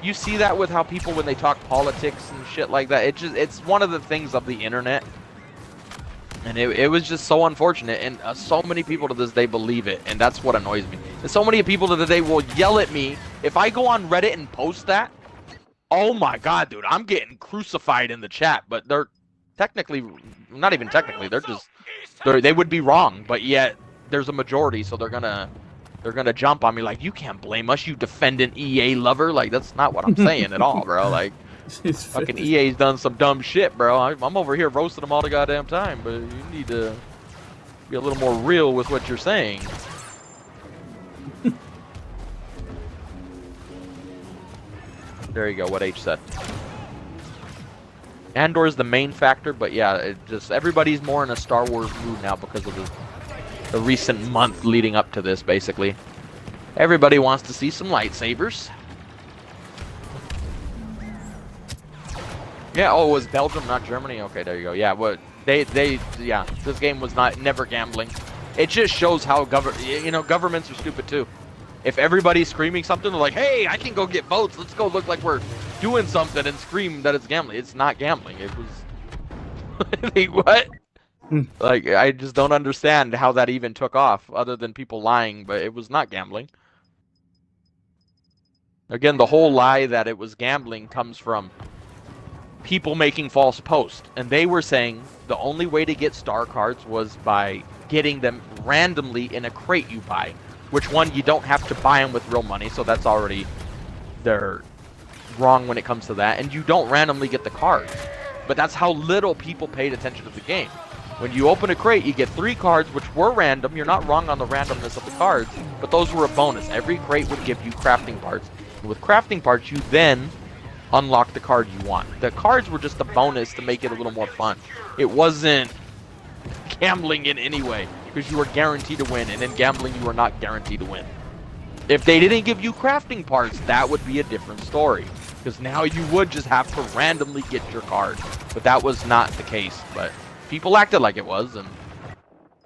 you see that with how people when they talk politics and shit like that, it's one of the things of the internet. And it was just so unfortunate, and so many people to this day believe it, and that's what annoys me. And so many people to this day will yell at me if I go on Reddit and post that. Oh my god, dude, I'm getting crucified in the chat. But they're technically, not even technically, they would be wrong, but yet there's a majority, so they're gonna jump on me like, you can't blame us, you defendant EA lover. Like, that's not what I'm saying at all, bro. Like, fucking EA's done some dumb shit, bro. I'm over here roasting them all the goddamn time, but you need to be a little more real with what you're saying. There you go, what H said. Andor is the main factor, but yeah, it just everybody's more in a Star Wars mood now because of the recent month leading up to this, basically. Everybody wants to see some lightsabers. Yeah, oh, it was Belgium, not Germany? Okay, there you go. Yeah, what yeah, this game was never gambling. It just shows how governments are stupid too. If everybody's screaming something, they're like, hey, I can go get votes. Let's go look like we're doing something and scream that it's gambling. It's not gambling. It was... like, what? Like, I just don't understand how that even took off, other than people lying, but it was not gambling. Again, the whole lie that it was gambling comes from people making false posts, and they were saying the only way to get star cards was by getting them randomly in a crate you buy, which one, you don't have to buy them with real money, so that's already, they're wrong when it comes to that, and you don't randomly get the cards. But that's how little people paid attention to the game. When you open a crate, you get 3 cards, which were random. You're not wrong on the randomness of the cards, but those were a bonus. Every crate would give you crafting parts, and with crafting parts, you then unlock the card you want. The cards were just a bonus to make it a little more fun. It wasn't gambling in any way, because you were guaranteed to win, and in gambling you were not guaranteed to win. If they didn't give you crafting parts, that would be a different story, because now you would just have to randomly get your card. But that was not the case. But people acted like it was, and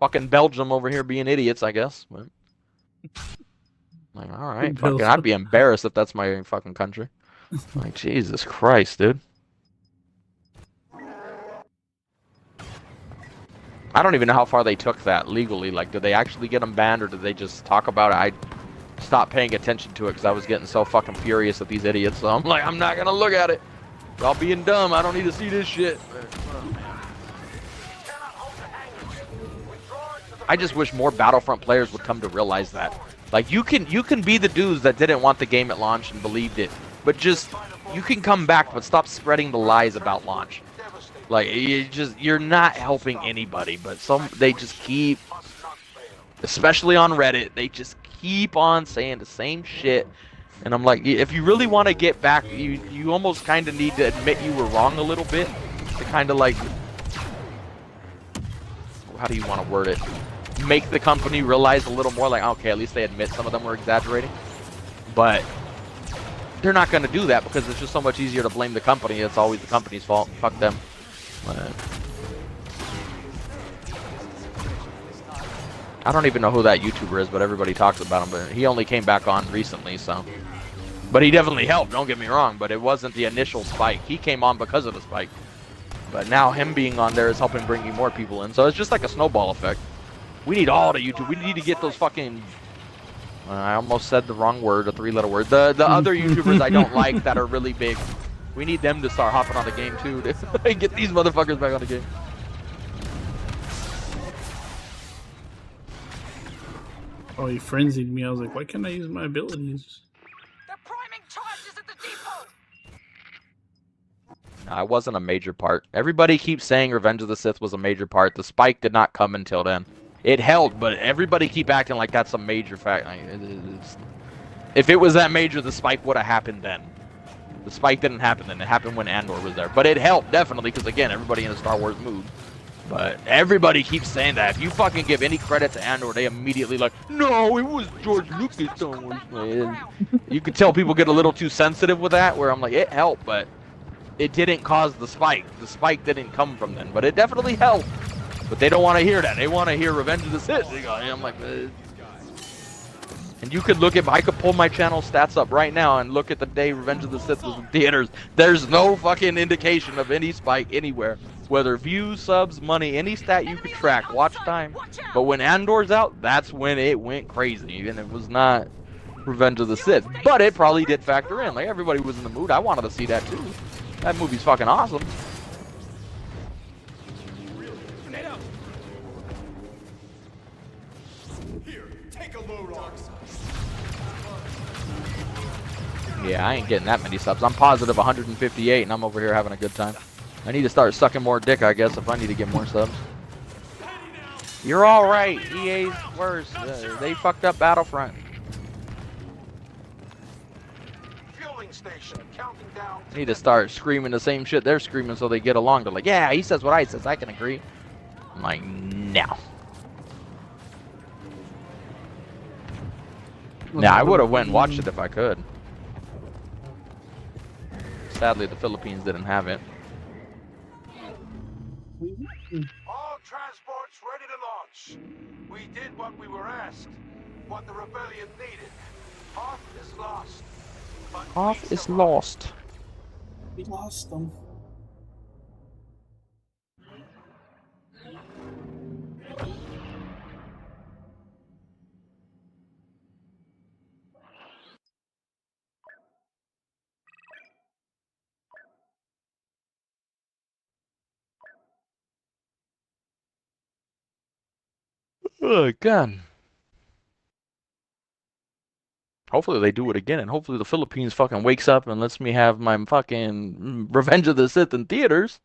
fucking Belgium over here being idiots, I guess. But like, all right, fucking, I'd be embarrassed if that's my fucking country. Like, Jesus Christ, dude. I don't even know how far they took that legally. Like, did they actually get them banned, or did they just talk about it? I stopped paying attention to it because I was getting so fucking furious at these idiots. So I'm like, I'm not gonna look at it. Y'all being dumb. I don't need to see this shit. I just wish more Battlefront players would come to realize that. Like, you can be the dudes that didn't want the game at launch and believed it, but just, you can come back, but stop spreading the lies about launch. Like, you're not helping anybody, but they just keep, especially on Reddit, they just keep on saying the same shit. And I'm like, if you really want to get back, you almost kind of need to admit you were wrong a little bit, to kind of like, how do you want to word it? Make the company realize a little more, like, okay, at least they admit some of them were exaggerating. But they're not going to do that because it's just so much easier to blame the company. It's always the company's fault. Fuck them. I don't even know who that YouTuber is, but everybody talks about him. But he only came back on recently, so. But he definitely helped, don't get me wrong, but it wasn't the initial spike. He came on because of the spike. But now him being on there is helping bring more people in. So it's just like a snowball effect. We need all the YouTube. We need to get those fucking... I almost said the wrong word, a 3-letter word. The other YouTubers I don't like that are really big. We need them to start hopping on the game too. To get these motherfuckers back on the game. Oh, he frenzied me. I was like, why can't I use my abilities? They're priming charges at the depot. It wasn't a major part. Everybody keeps saying Revenge of the Sith was a major part. The spike did not come until then. It held, but everybody keep acting like that's a major fact. Like, if it was that major, the spike would have happened then. The spike didn't happen then. It happened when Andor was there. But it helped, definitely, because, again, everybody in the Star Wars mood. But everybody keeps saying that. If you fucking give any credit to Andor, they immediately like, no, it was George Lucas. Star Wars. You could tell people get a little too sensitive with that, where I'm like, it helped, but it didn't cause the spike. The spike didn't come from then, but it definitely helped. But they don't want to hear that. They want to hear Revenge of the Sith. I'm like, and you could look at, I could pull my channel stats up right now and look at the day Revenge of the Sith was in theaters. There's no fucking indication of any spike anywhere. Whether views, subs, money, any stat you could track, watch time. But when Andor's out, that's when it went crazy. And it was not Revenge of the Sith. But it probably did factor in. Like, everybody was in the mood. I wanted to see that too. That movie's fucking awesome. Yeah, I ain't getting that many subs. I'm positive 158, and I'm over here having a good time. I need to start sucking more dick, I guess, if I need to get more subs. You're all right. EA's worse. They fucked up Battlefront. Fueling station, counting down. Need to start screaming the same shit they're screaming so they get along. They're like, yeah, he says what I says. I can agree. I'm like, no. Nah, I would have went and watched it if I could. Sadly, the Philippines didn't have it. All transports ready to launch. We did what we were asked, what the rebellion needed. Hoth is lost. But Hoth we is survived. lost. We lost them. Oh, God. Hopefully they do it again, and hopefully the Philippines fucking wakes up and lets me have my fucking Revenge of the Sith in theaters.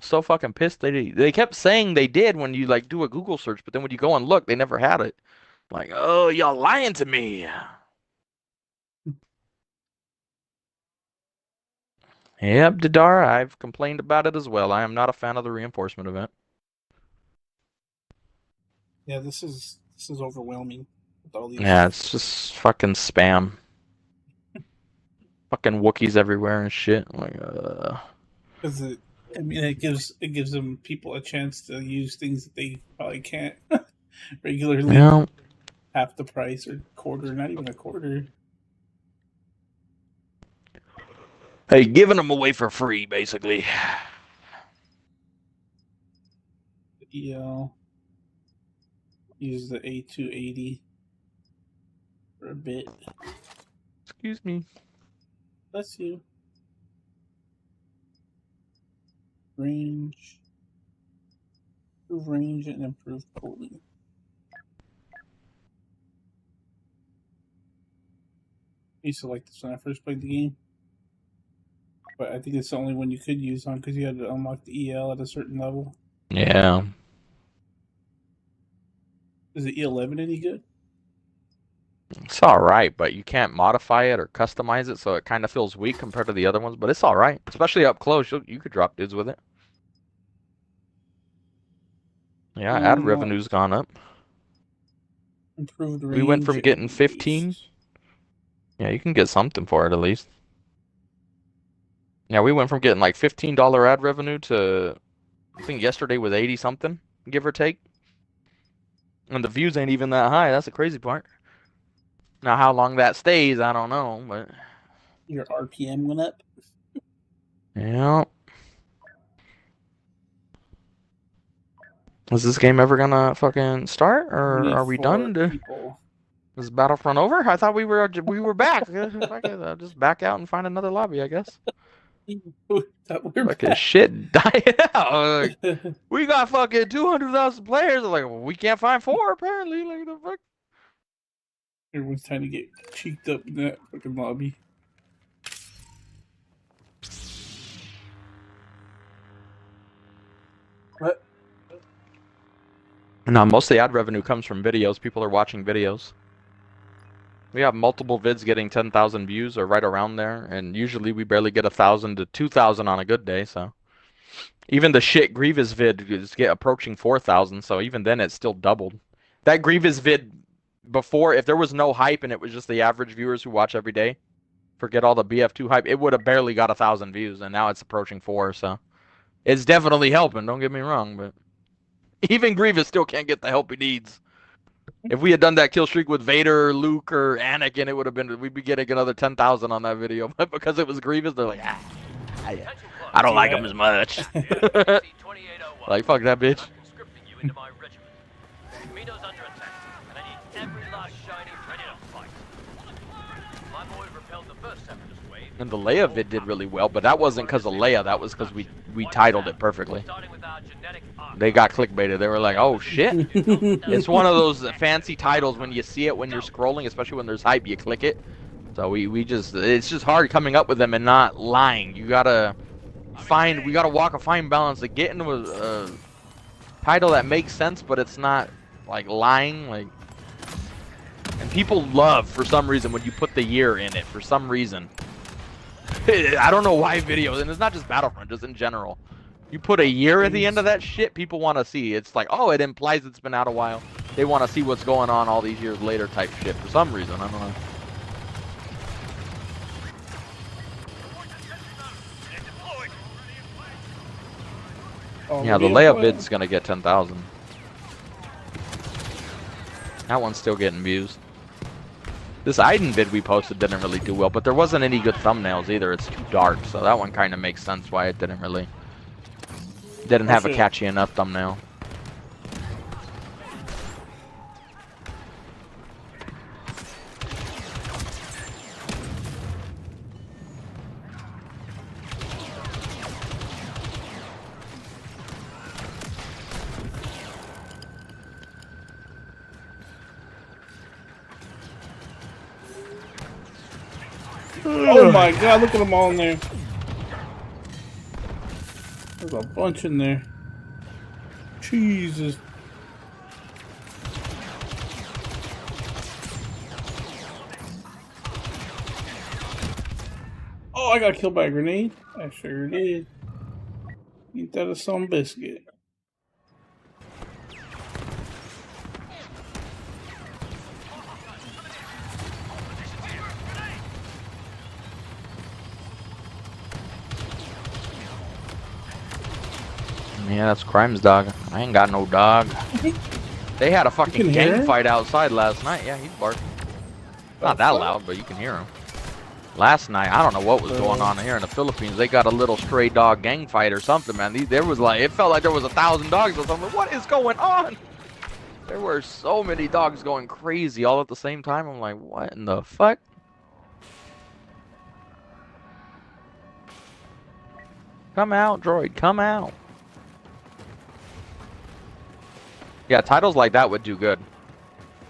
So fucking pissed they kept saying they did when you like do a Google search, but then when you go and look, they never had it. Like, oh, y'all lying to me. Yep, Didar, I've complained about it as well. I am not a fan of the reinforcement event. Yeah, this is overwhelming. With all these Yeah, it's just fucking spam. Fucking Wookiees everywhere and shit. Like, because it gives them people a chance to use things that they probably can't regularly. yeah. Half the price or quarter, not even a quarter. Hey, giving them away for free, basically. EL use the A280 for a bit. Excuse me. Bless you. Range. Improve range and improve cooling. I used to like this when I first played the game. But I think it's the only one you could use on because you had to unlock the EL at a certain level. Yeah. Is the E11 any good? It's alright, but you can't modify it or customize it, so it kind of feels weak compared to the other ones, but it's alright. Especially up close, you could drop dudes with it. Yeah, ad revenue's gone up. Improved range. We went from getting and 15. boost. Yeah, you can get something for it at least. Yeah, we went from getting like $15 ad revenue to, I think yesterday was 80 something, give or take. And the views ain't even that high. That's the crazy part. Now, how long that stays, I don't know, but Your RPM went up. yeah. Is this game ever gonna fucking start, or are we done? Is Battlefront over? I thought we were back. Just back out and find another lobby, I guess. Fucking shit dying out. Like, we got fucking 200,000 players. I'm like, well, we can't find 4 apparently. Like the fuck. Everyone's trying to get cheeked up in that fucking lobby. No, most of the ad revenue comes from videos. People are watching videos. We have multiple vids getting 10,000 views or right around there, and usually we barely get 1,000 to 2,000 on a good day. So even the shit Grievous vid is approaching 4,000. So even then, it's still doubled. That Grievous vid before, if there was no hype and it was just the average viewers who watch every day, forget all the BF2 hype, it would have barely got 1,000 views, and now it's approaching 4. So it's definitely helping. Don't get me wrong, but even Grievous still can't get the help he needs. If we had done that kill streak with Vader, Luke, or Anakin, it would have been, we'd be getting another 10,000 on that video. But because it was Grievous, they're like, I don't like him as much. Like, fuck that bitch. And the Leia vid did really well, but that wasn't because of Leia. That was because we titled it perfectly. They got clickbaited. They were like, oh shit. It's one of those fancy titles when you see it when you're scrolling, especially when there's hype, you click it. So we just, it's just hard coming up with them and not lying. You gotta we gotta walk a fine balance to get into a title that makes sense, but it's not like lying. Like, and people love, for some reason, when you put the year in it, for some reason. I don't know why videos, and it's not just Battlefront, just in general. You put a year at the end of that shit, people want to see. It's like, oh, it implies it's been out a while. They want to see what's going on all these years later type shit for some reason. I don't know. Oh, Yeah, the Leia vid's gonna get 10,000. That one's still getting views. This Aiden vid we posted didn't really do well, but there wasn't any good thumbnails either. It's too dark, so that one kind of makes sense why it didn't have a catchy enough thumbnail. Oh my god, look at them all in there. There's a bunch in there. Jesus. Oh, I got killed by a grenade. I sure did. Ain't that a some biscuit? Yeah, that's Crime's dog. I ain't got no dog. They had a fucking gang fight outside last night. Yeah, he's barking. Not that loud, but you can hear him. Last night, I don't know what was going on here in the Philippines. They got a little stray dog gang fight or something, man. There was like, it felt like there was 1,000 dogs or something. What is going on? There were so many dogs going crazy all at the same time. I'm like, what in the fuck? Come out, droid. Come out. Yeah, titles like that would do good.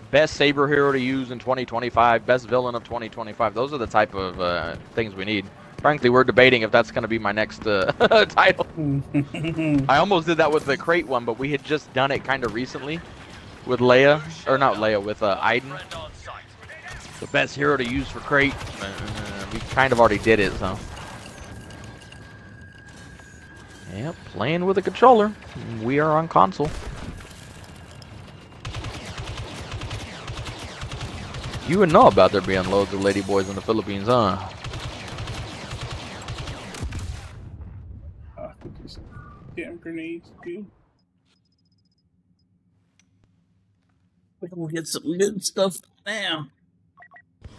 Best saber hero to use in 2025, best villain of 2025. Those are the type of things we need. Frankly, we're debating if that's going to be my next title. I almost did that with the crate one, but we had just done it kind of recently with Leia, or not Leia, with Aiden. The best hero to use for crate. We kind of already did it, so. Yep, playing with a controller. We are on console. You would know about there being loads of ladyboys in the Philippines, huh? Damn grenades, dude. We're gonna get some good stuff now.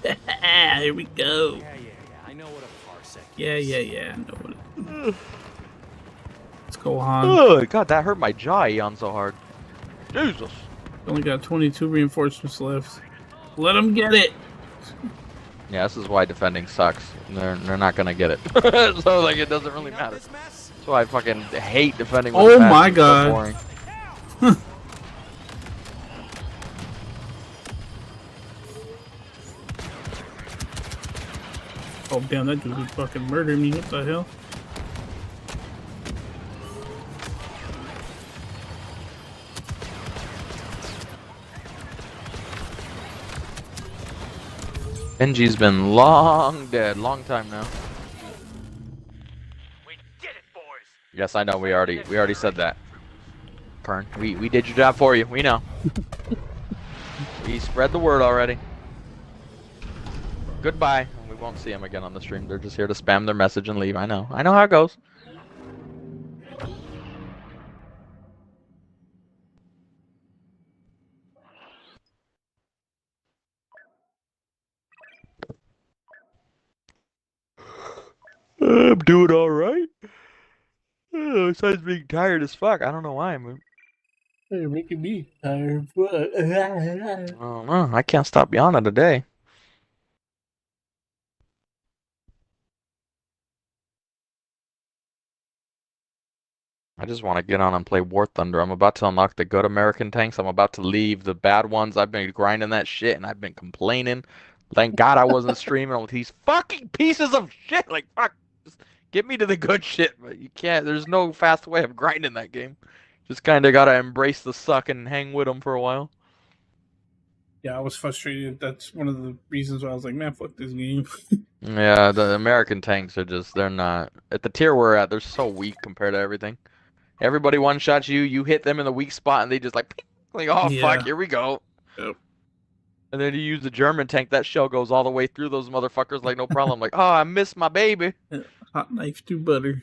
Here we go. Yeah. I know what a parsec Yeah. I know what it. Let's go on. Oh, God, that hurt my jaw, Eon, so hard. Jesus. Only got 22 reinforcements left. Let them get it. Yeah, this is why defending sucks. They're not gonna get it. So like it doesn't really matter. That's why I fucking hate defending. With Oh my god. So Oh damn, that dude would fucking murder me. What the hell? Benji's been long dead, long time now. We did it, boys. Yes, I know. We already said that. Pern, we did your job for you. We know. We spread the word already. Goodbye. We won't see them again on the stream. They're just here to spam their message and leave. I know. I know how it goes. I'm doing all right. Besides being tired as fuck. I don't know why. You're making me tired. I don't know. I can't stop yawning today. I just want to get on and play War Thunder. I'm about to unlock the good American tanks. I'm about to leave the bad ones. I've been grinding that shit and I've been complaining. Thank God I wasn't streaming with these fucking pieces of shit. Like, fuck. Just get me to the good shit. But you can't. There's no fast way of grinding that game. Just kind of got to embrace the suck and hang with them for a while. Yeah, I was frustrated. That's one of the reasons why I was like, man, fuck this game. Yeah, the American tanks are just, they're not. At the tier we're at, they're so weak compared to everything. Everybody one-shots you, you hit them in the weak spot, and they just like, oh, Yeah. fuck, here we go. Yep. And then you use the German tank, that shell goes all the way through those motherfuckers like no problem. Like, oh, I missed my baby. Hot knife to butter.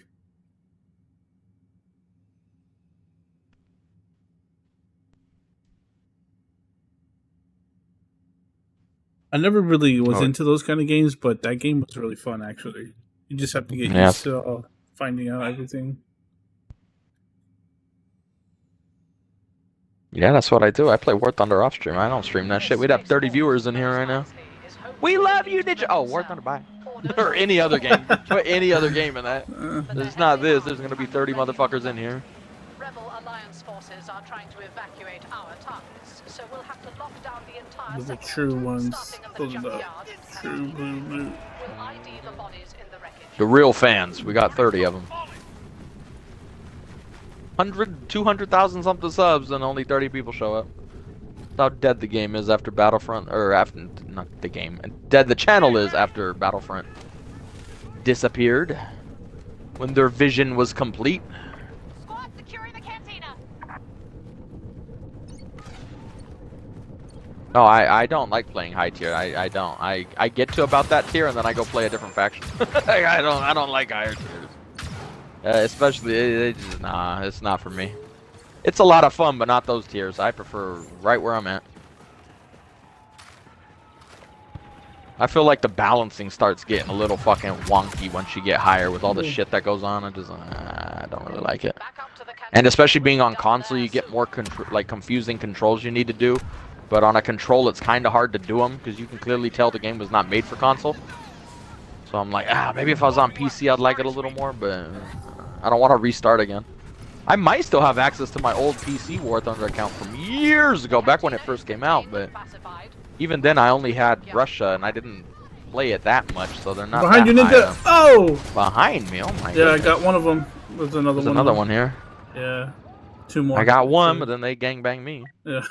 I never really was into those kind of games, but that game was really fun, actually. You just have to get used to finding out everything. Yeah, that's what I do. I play War Thunder off stream. I don't stream that shit. We'd have 30 viewers in here right now. We love you, Ninja. Oh, War Thunder, bye. Or any other game. Put any other game in that. There's not this. There's gonna be 30 motherfuckers in here. Rebel Alliance forces are trying to evacuate our targets, so we'll have to lock down the entire Those are settlement, true ones. starting at the Those are the junkyard. true blue loot. We'll ID the bodies in the wreckage. The real fans. We got 30 of them. 200,000 something subs and only 30 people show up. That's how dead the game is after Battlefront, or after, not the game, dead the channel is after Battlefront disappeared. When their vision was complete. Squad securing the cantina. No, I don't like playing high tier. I don't. I get to about that tier and then I go play a different faction. I don't like higher tiers. Especially, nah, it's not for me. It's a lot of fun, but not those tiers. I prefer right where I'm at. I feel like the balancing starts getting a little fucking wonky once you get higher with all the shit that goes on. I don't really like it. And especially being on console, you get more confusing controls you need to do. But on a control, it's kind of hard to do them because you can clearly tell the game was not made for console. So I'm like, maybe if I was on PC, I'd like it a little more, but I don't want to restart again. I might still have access to my old PC War Thunder account from years ago, back when it first came out, but even then I only had Russia and I didn't play it that much, so they're not behind you, Ninja. Oh! Behind me? Oh my god. Yeah, I got one of them. There's another one here. Yeah. Two more. I got one, but then they gangbang me. Yeah.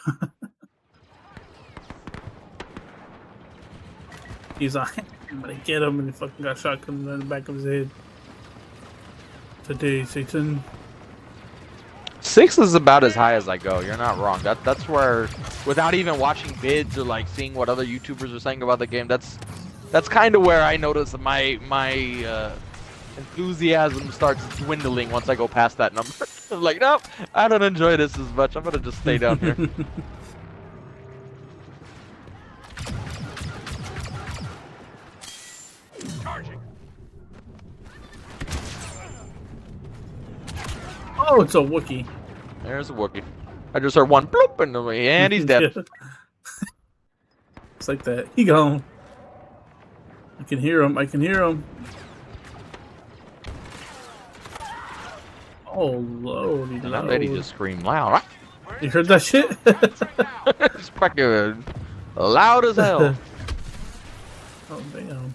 He's like, I'm gonna get him, and he fucking got shotgun in the back of his head. Today, Satan. 6 is about as high as I go. You're not wrong. That's where, without even watching bids or like seeing what other YouTubers are saying about the game, that's kind of where I notice my enthusiasm starts dwindling once I go past that number. I'm like, nope, I don't enjoy this as much. I'm gonna just stay down here. Charging. Oh, it's a Wookiee. There's a Wookiee. I just heard one bloop and he's dead. Yeah. It's like that. He gone. I can hear him. I can hear him. Oh, lordy, And that lady just screamed loud. You heard that shit? It's fucking loud as hell. Oh, damn.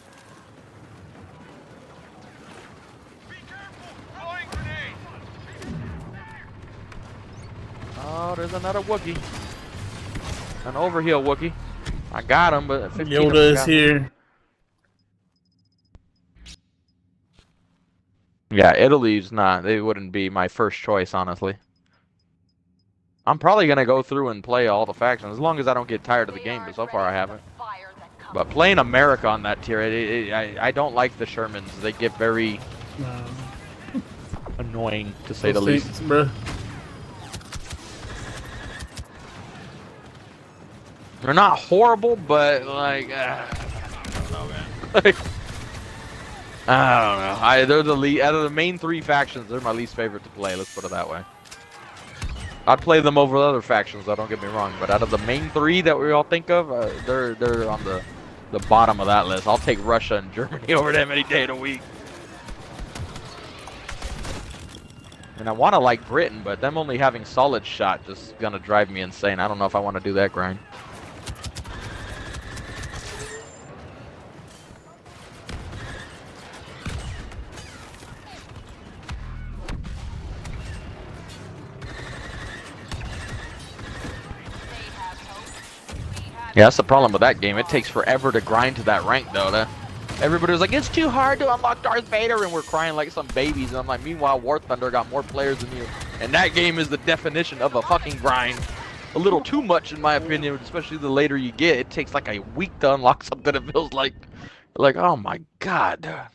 Oh, there's another Wookiee. An overheal Wookiee. I got him, but 15 Yoda is here. Yeah, Italy's not. They wouldn't be my first choice, honestly. I'm probably gonna go through and play all the factions as long as I don't get tired of the game. But so far, I haven't. But playing America on that tier, I don't like the Shermans. They get very annoying, to say the least. Bruh. They're not horrible, but like, I don't know, man. Like, I don't know. They're the lead out of the main 3 factions. They're my least favorite to play. Let's put it that way. I'd play them over other factions, though, don't get me wrong. But out of the main 3 that we all think of, they're on the bottom of that list. I'll take Russia and Germany over them any day of the week. And I want to like Britain, but them only having solid shot just gonna drive me insane. I don't know if I want to do that grind. Yeah, that's the problem with that game. It takes forever to grind to that rank, though. Everybody was like, it's too hard to unlock Darth Vader, and we're crying like some babies. And I'm like, meanwhile, War Thunder got more players than you. And that game is the definition of a fucking grind. A little too much, in my opinion, especially the later you get. It takes like a week to unlock something. It feels like, oh my god.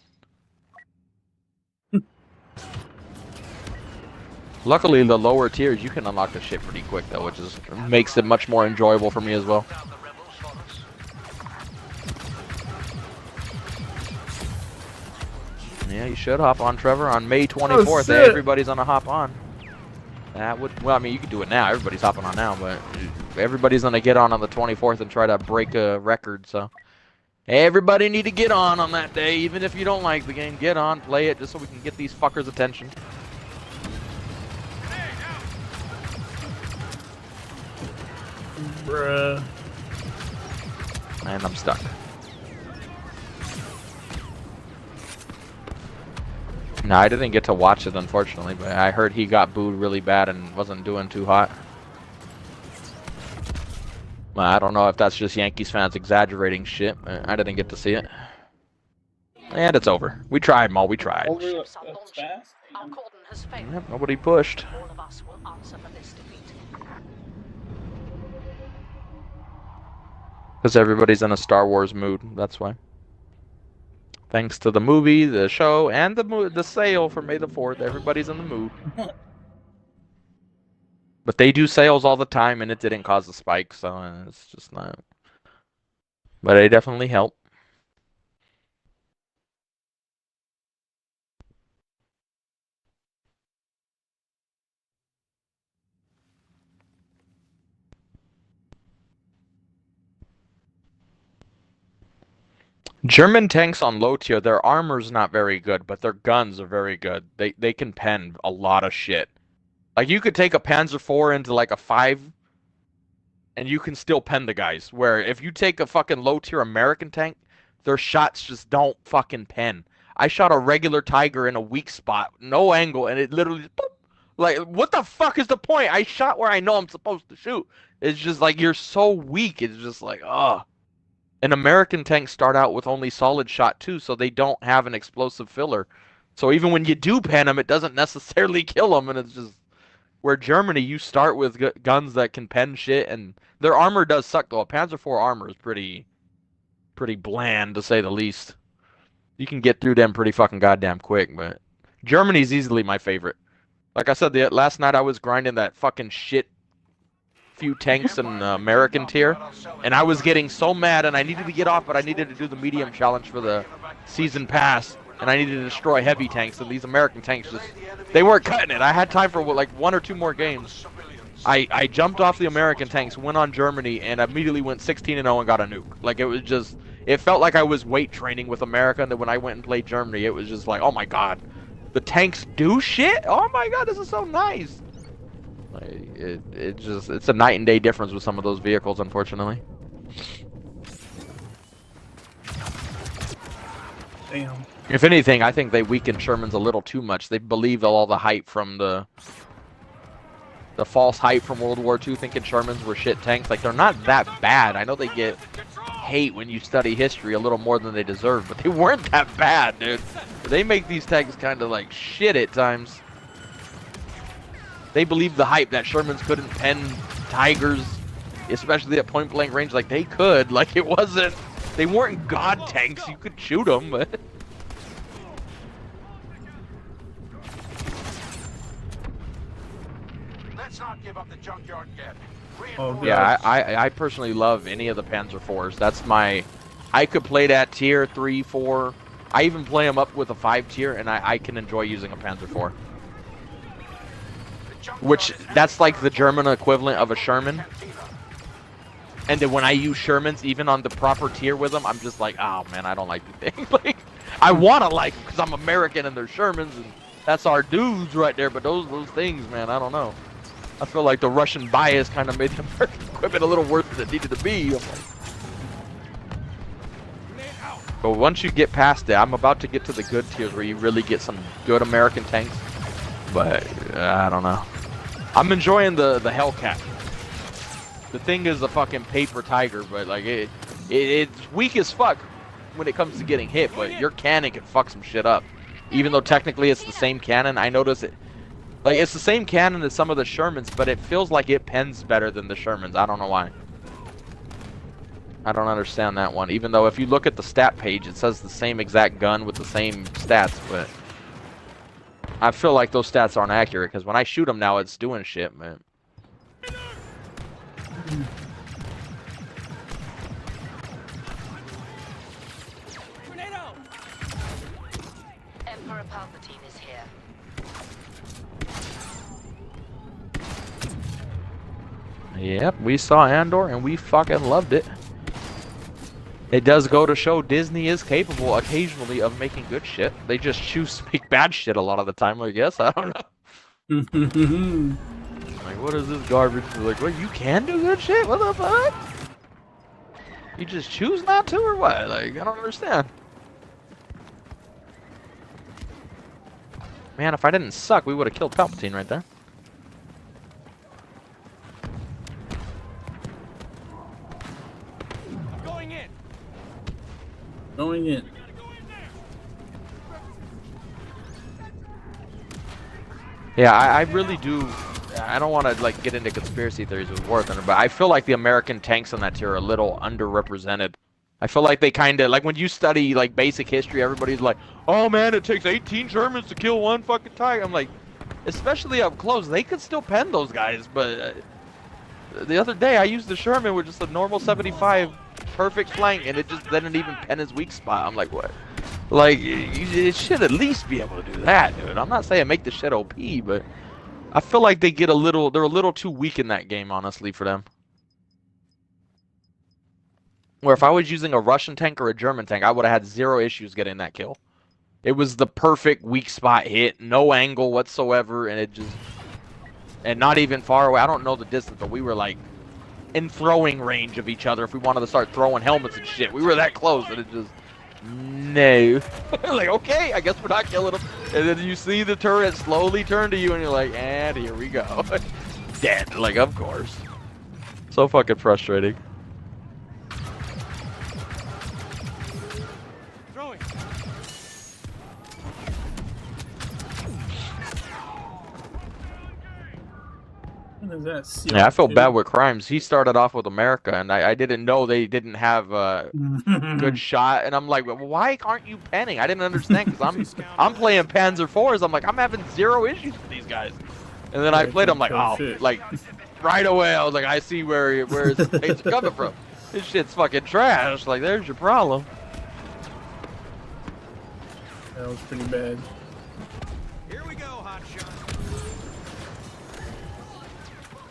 Luckily, the lower tiers, you can unlock the shit pretty quick, though, which is makes it much more enjoyable for me as well. Yeah, you should hop on, Trevor. On May 24th, everybody's gonna hop on. That would, well, I mean, you can do it now. Everybody's hopping on now, but everybody's gonna get on the 24th and try to break a record. So everybody need to get on that day, even if you don't like the game. Get on, play it, just so we can get these fuckers' attention. Bruh. And I'm stuck. No, I didn't get to watch it, unfortunately, but I heard he got booed really bad and wasn't doing too hot. Well, I don't know if that's just Yankees fans exaggerating shit. I didn't get to see it. And it's over. We tried, Maul. We tried. Yep, nobody pushed. All of us will answer for this defeat. Because everybody's in a Star Wars mood. That's why. Thanks to the movie, the show, and the sale for May the 4th, everybody's in the mood. But they do sales all the time, and it didn't cause a spike, so it's just not. But they definitely help. German tanks on low tier, their armor's not very good, but their guns are very good. They can pen a lot of shit. Like, you could take a Panzer IV into like a 5, and you can still pen the guys. Where if you take a fucking low tier American tank, their shots just don't fucking pen. I shot a regular Tiger in a weak spot, no angle, and it literally, boop, like, what the fuck is the point? I shot where I know I'm supposed to shoot. It's just like, you're so weak. It's just like, ugh. And American tanks start out with only solid shot too, so they don't have an explosive filler. So even when you do pen them, it doesn't necessarily kill them, and it's just where Germany, you start with guns that can pen shit, and their armor does suck though. A Panzer IV armor is pretty bland to say the least. You can get through them pretty fucking goddamn quick, but Germany's easily my favorite. Like I said, last night I was grinding that fucking shit few tanks in the American tier, and I was getting so mad, and I needed to get off, but I needed to do the medium challenge for the season pass, and I needed to destroy heavy tanks, and these American tanks just, they weren't cutting it. I had time for like 1 or 2 more games. I jumped off the American tanks, went on Germany, and immediately went 16-0 and got a nuke. Like, it was just, it felt like I was weight training with America, and then when I went and played Germany, it was just like, oh my god, the tanks do shit? Oh my god, this is so nice. It's a night and day difference with some of those vehicles, unfortunately. Damn. If anything, I think they weaken Shermans a little too much. They believe all the hype from the false hype from World War II, thinking Shermans were shit tanks. Like, they're not that bad. I know they get hate when you study history a little more than they deserve, but they weren't that bad, dude. They make these tanks kind of like shit at times. They believe the hype that Shermans couldn't pen Tigers, especially at point blank range. Like they could, like it wasn't. They weren't god tanks. You could shoot them, but. Let's not give up the junkyard yet. Oh, Yeah, I personally love any of the Panzer IVs. That's my... I could play that tier 3, 4. I even play them up with a 5 tier, and I can enjoy using a Panzer IV. Which, that's like the German equivalent of a Sherman. And then when I use Shermans, even on the proper tier with them, I'm just like, oh man, I don't like the thing. Like, I want to like because I'm American and they're Shermans, and that's our dudes right there. But those things, man, I don't know. I feel like the Russian bias kind of made the American equipment a little worse than it needed to be. But once you get past it, I'm about to get to the good tiers where you really get some good American tanks. But I don't know. I'm enjoying the Hellcat. The thing is a fucking paper tiger, but like it's weak as fuck when it comes to getting hit. But your cannon can fuck some shit up. Even though technically it's the same cannon, I notice it. Like, it's the same cannon as some of the Shermans, but it feels like it pens better than the Shermans. I don't know why. I don't understand that one. Even though if you look at the stat page, it says the same exact gun with the same stats, but... I feel like those stats aren't accurate, because when I shoot them now, it's doing shit, man. Emperor Palpatine is here. Yep, we saw Andor and we fucking loved it. It does go to show Disney is capable occasionally of making good shit. They just choose to make bad shit a lot of the time, I guess. I don't know. Like, what is this garbage? Like, what, you can do good shit? What the fuck? You just choose not to or what? Like, I don't understand. Man, if I didn't suck, we would have killed Palpatine right there. Going in. Yeah, I really do. I don't want to like get into conspiracy theories with War Thunder, but I feel like the American tanks on that tier are a little underrepresented. I feel like they kind of like when you study like basic history, everybody's like, "Oh man, it takes 18 Germans to kill one fucking tiger." I'm like, especially up close, they could still pen those guys. But the other day, I used the Sherman with just a normal 75. Perfect flank, and it just didn't even pen his weak spot. I'm like, what? Like, it should at least be able to do that, dude. I'm not saying make the shit OP, but I feel like they're a little too weak in that game, honestly, for them. Where if I was using a Russian tank or a German tank, I would have had zero issues getting that kill. It was the perfect weak spot hit, no angle whatsoever, and it just, and not even far away. I don't know the distance, but we were like in throwing range of each other if we wanted to start throwing helmets and shit. We were that close, and it just, no. Like, okay, I guess we're not killing them. And then you see the turret slowly turn to you, and you're like, and here we go. Dead. Like, of course. So fucking frustrating. Yeah, I feel bad with Crimes. He started off with America, and I didn't know they didn't have a good shot. And I'm like, well, why aren't you penning? I didn't understand because I'm playing Panzer IVs. I'm like, I'm having zero issues with these guys. And then I played. I'm like, oh, like right away. I was like, I see where his pace are coming from. This shit's fucking trash. Like, there's your problem. That was pretty bad. Here we go, hotshot.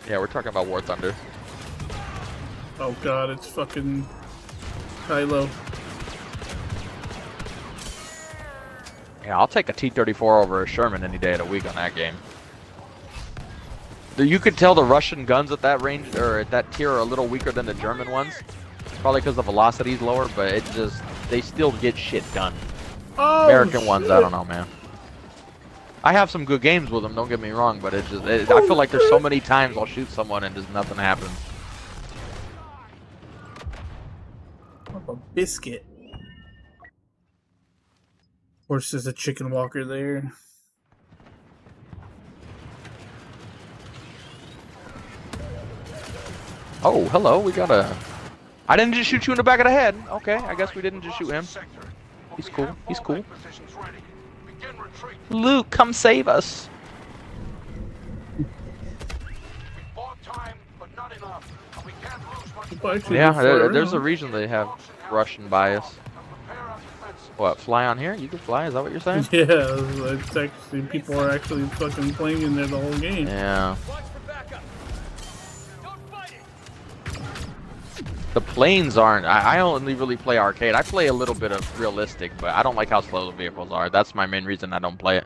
Yeah, we're talking about War Thunder. Oh god, it's fucking Kylo. Yeah, I'll take a T-34 over a Sherman any day of the week on that game. You could tell the Russian guns at that range, or at that tier, are a little weaker than the German ones. Probably because the velocity's lower, but it just, they still get shit done. Oh, American ones, I don't know, man. I have some good games with them, don't get me wrong, but it just, I feel like there's so many times I'll shoot someone and just nothing happens. Biscuit. Of course, there's a chicken walker there. Oh, hello. We got a. I didn't just shoot you in the back of the head. Okay, I guess we didn't just shoot him. He's cool. He's cool. Luke, come save us. Yeah, there's a reason they have Russian bias. What, fly on here? You can fly? Is that what you're saying? Yeah, it's actually, people are actually fucking playing in there the whole game. Yeah. The planes aren't. I only really play arcade. I play a little bit of realistic, but I don't like how slow the vehicles are. That's my main reason I don't play it.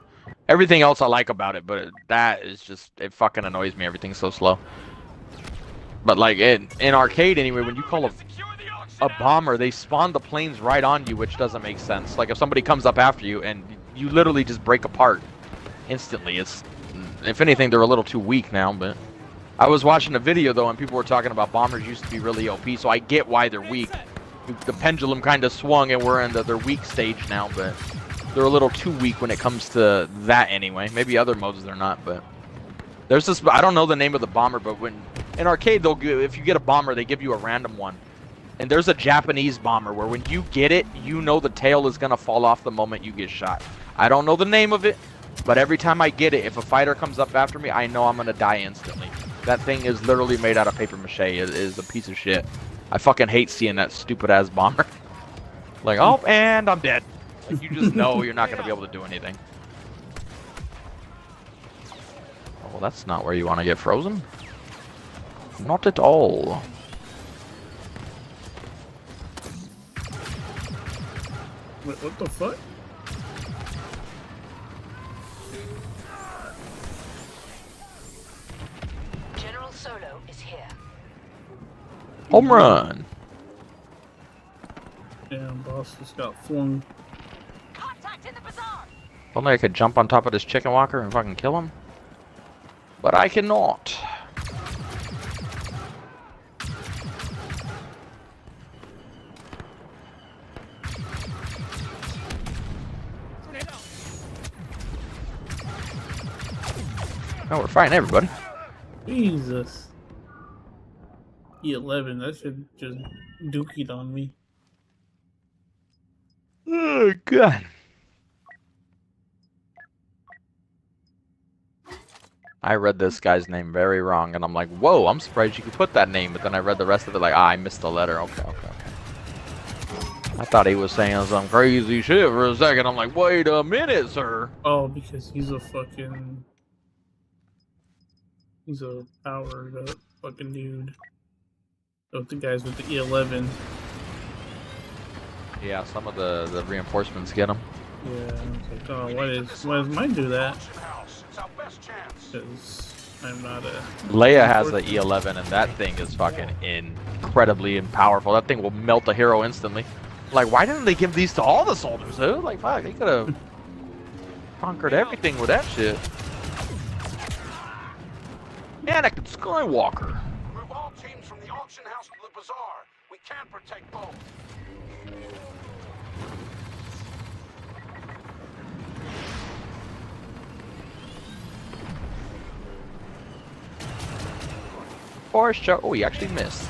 Everything else I like about it, but that is just, it fucking annoys me. Everything's so slow. But like in arcade anyway, when you call a bomber, they spawn the planes right on you, which doesn't make sense. Like if somebody comes up after you and you literally just break apart instantly. It's, if anything, they're a little too weak now, but I was watching a video though and people were talking about bombers used to be really OP, so I get why they're weak. The pendulum kind of swung and we're in their weak stage now, but they're a little too weak when it comes to that anyway. Maybe other modes they're not, but there's this, I don't know the name of the bomber, but when in arcade they'll give, if you get a bomber, they give you a random one. And there's a Japanese bomber where when you get it, you know the tail is gonna fall off the moment you get shot. I don't know the name of it, but every time I get it, if a fighter comes up after me, I know I'm gonna die instantly. That thing is literally made out of paper mache. It is a piece of shit. I fucking hate seeing that stupid ass bomber. Like, oh, and I'm dead. Like, you just know you're not gonna be able to do anything. Oh, well, that's not where you want to get frozen. Not at all. Wait, what the fuck? General Solo is here. Home run. Damn, boss just got flung. Contact in the bazaar. If only I could jump on top of this chicken walker and fucking kill him. But I cannot. Oh, we're fighting everybody. Jesus. E11, that should just dookied on me. Oh, God. I read this guy's name very wrong, and I'm like, whoa, I'm surprised you could put that name. But then I read the rest of it like, ah, I missed the letter. Okay. I thought he was saying some crazy shit for a second. I'm like, wait a minute, sir. Oh, because he's a fucking... He's a powered up fucking dude. So the guys with the E11. Yeah, some of the reinforcements get him. Yeah, I was like, oh, why does mine do that? Because I'm not a... Leia has the E11, and that thing is fucking incredibly powerful. That thing will melt a hero instantly. Like, why didn't they give these to all the soldiers, dude? Like, fuck, they could have conquered everything with that shit. Anakin Skywalker. Move all teams from the auction house to the bazaar. We can't protect both. Forest Joe. Oh, he actually missed.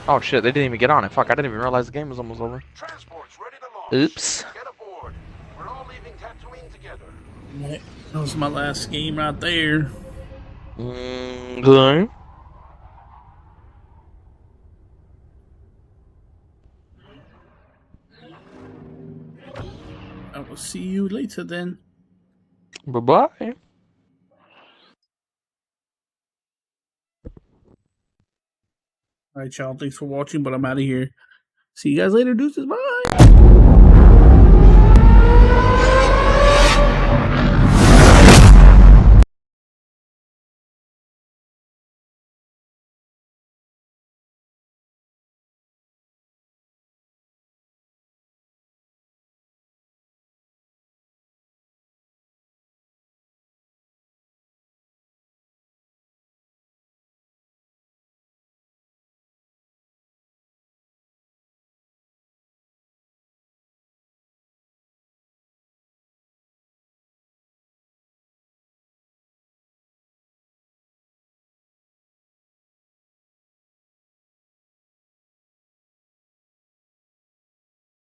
Oh shit, they didn't even get on it. Fuck, I didn't even realize the game was almost over. Transport's ready to launch. Oops. Get aboard. We're all leaving Tatooine together. That was my last game right there. Okay. I will see you later then. Bye-bye. Alright, y'all. Thanks for watching, but I'm out of here. See you guys later. Deuces. Bye.